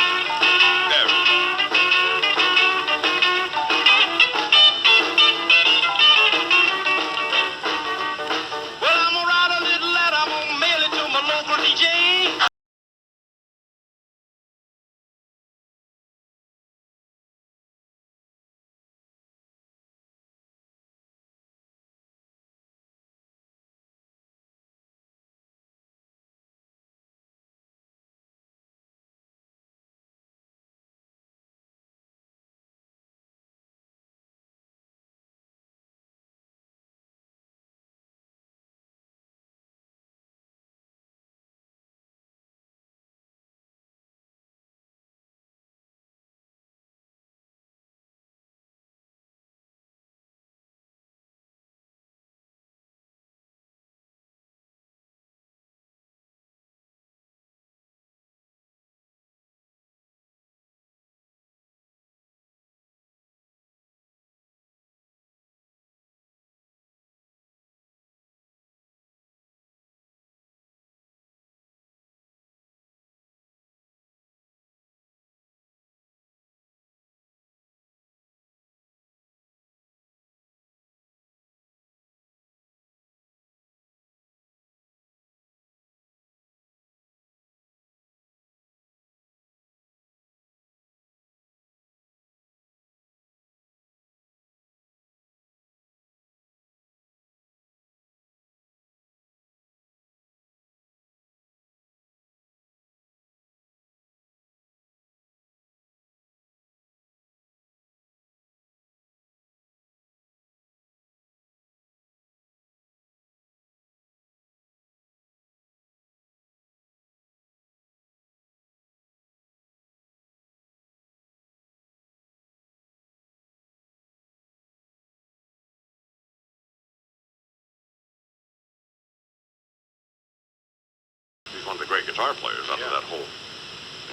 guitar players out of that whole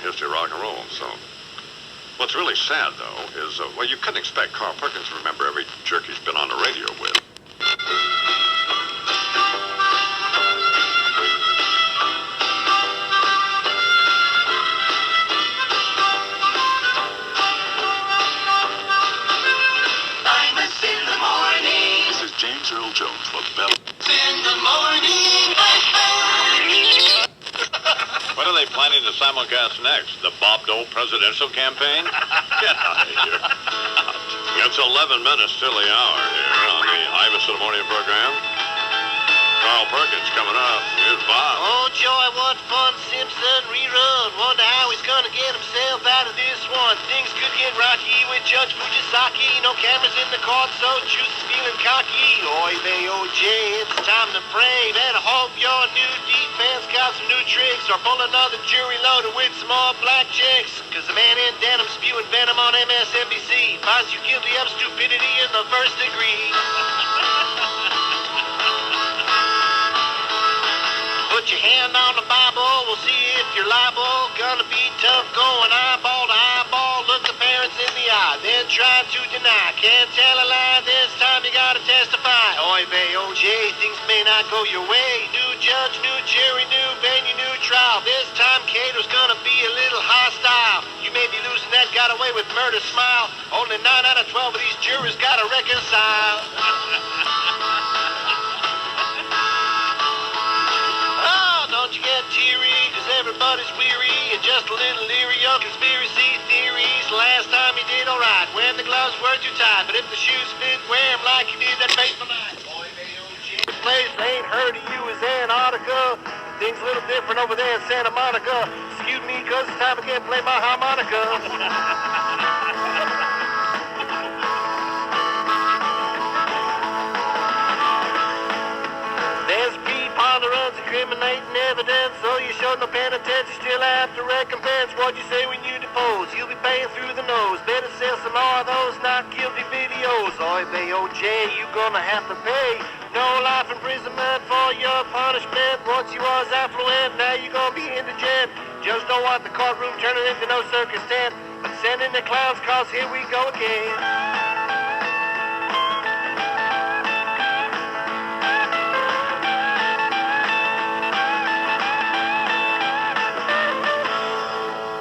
history of rock and roll. So what's really sad, though, is, well, you couldn't expect Carl Perkins to remember every jerk he's been on the radio with. Imus in the morning. This is James Earl Jones for Bell. In the morning. What are they planning to simulcast next? The Bob Dole presidential campaign? Get out of here. It's 11 minutes till the hour here on the Imus in the Morning program. Carl Perkins coming up. Here's Bob. Oh, joy, what fun. Simpson rerun. Wonder how he's gonna get himself out of this one. Things could get rocky with Judge Fujisaki. No cameras in the court, so Juice is feeling cocky. Oy vey, OJ, it's time to pray. Better hope your new defense got some new tricks, or pull another jury loaded with some more black chicks. Cause the man in denim spewing venom on MSNBC finds you guilty of stupidity in the first degree. Put your hand on the Bible, we'll see if you're liable. Gonna be tough going eyeball to eyeball. Look the parents in the eye, then try to deny. Can't tell a lie, this time you gotta testify. Oy vey, OJ, things may not go your way. New judge, new jury, new venue, new trial. This time Cato's gonna be a little hostile. You may be losing that got away with murder smile. Only 9 out of 12 of these jurors gotta reconcile. Don't you get teary, cause everybody's weary and just a little leery of conspiracy theories. Last time you did alright when the gloves were too tight, but if the shoes fit, wear them like you did that fateful night. Boy, this place ain't heard of you is Antarctica. Things a little different over there in Santa Monica. Excuse me, cause it's time again to play my harmonica. There's preponderance incriminating evidence, so you showed no penitence, you still have to recompense what you say when you depose. You'll be paying through the nose. Better sell some more of those not guilty videos. Oy vey, OJ, you gonna have to pay. No life imprisonment for your punishment. Once you was affluent, now you gonna be indigent. Just don't want the courtroom turning into no circus tent, but send in the clowns, cause here we go again.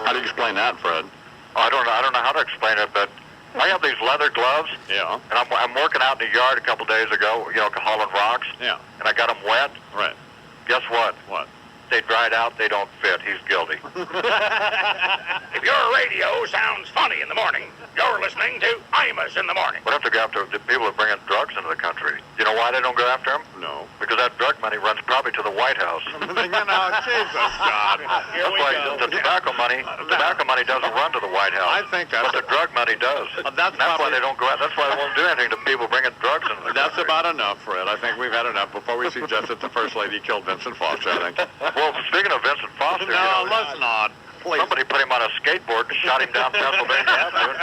How do you explain that, Fred? I don't know how to explain it, but I have these leather gloves. Yeah. And I'm working out in the yard a couple days ago, hauling rocks. Yeah. And I got them wet. Right. Guess what? What? They dried out. They don't fit. He's guilty. If your radio sounds funny in the morning, you're listening to Imus in the Morning. We have to go after the people that bring in drugs into the country. You know why they don't go after them? No. Because that drug money runs probably to the White House. Jesus, God. That's why the tobacco money doesn't run to the White House. I think that's... But the drug money does. That's why they don't go out. That's why they won't do anything to people bringing drugs into the That's country. about enough, Fred. I think we've had enough before we suggest that the First Lady killed Vincent Foster, I think. Well, speaking of Vincent Foster, no, let's not. Please. Somebody put him on a skateboard and shot him down Pennsylvania Avenue.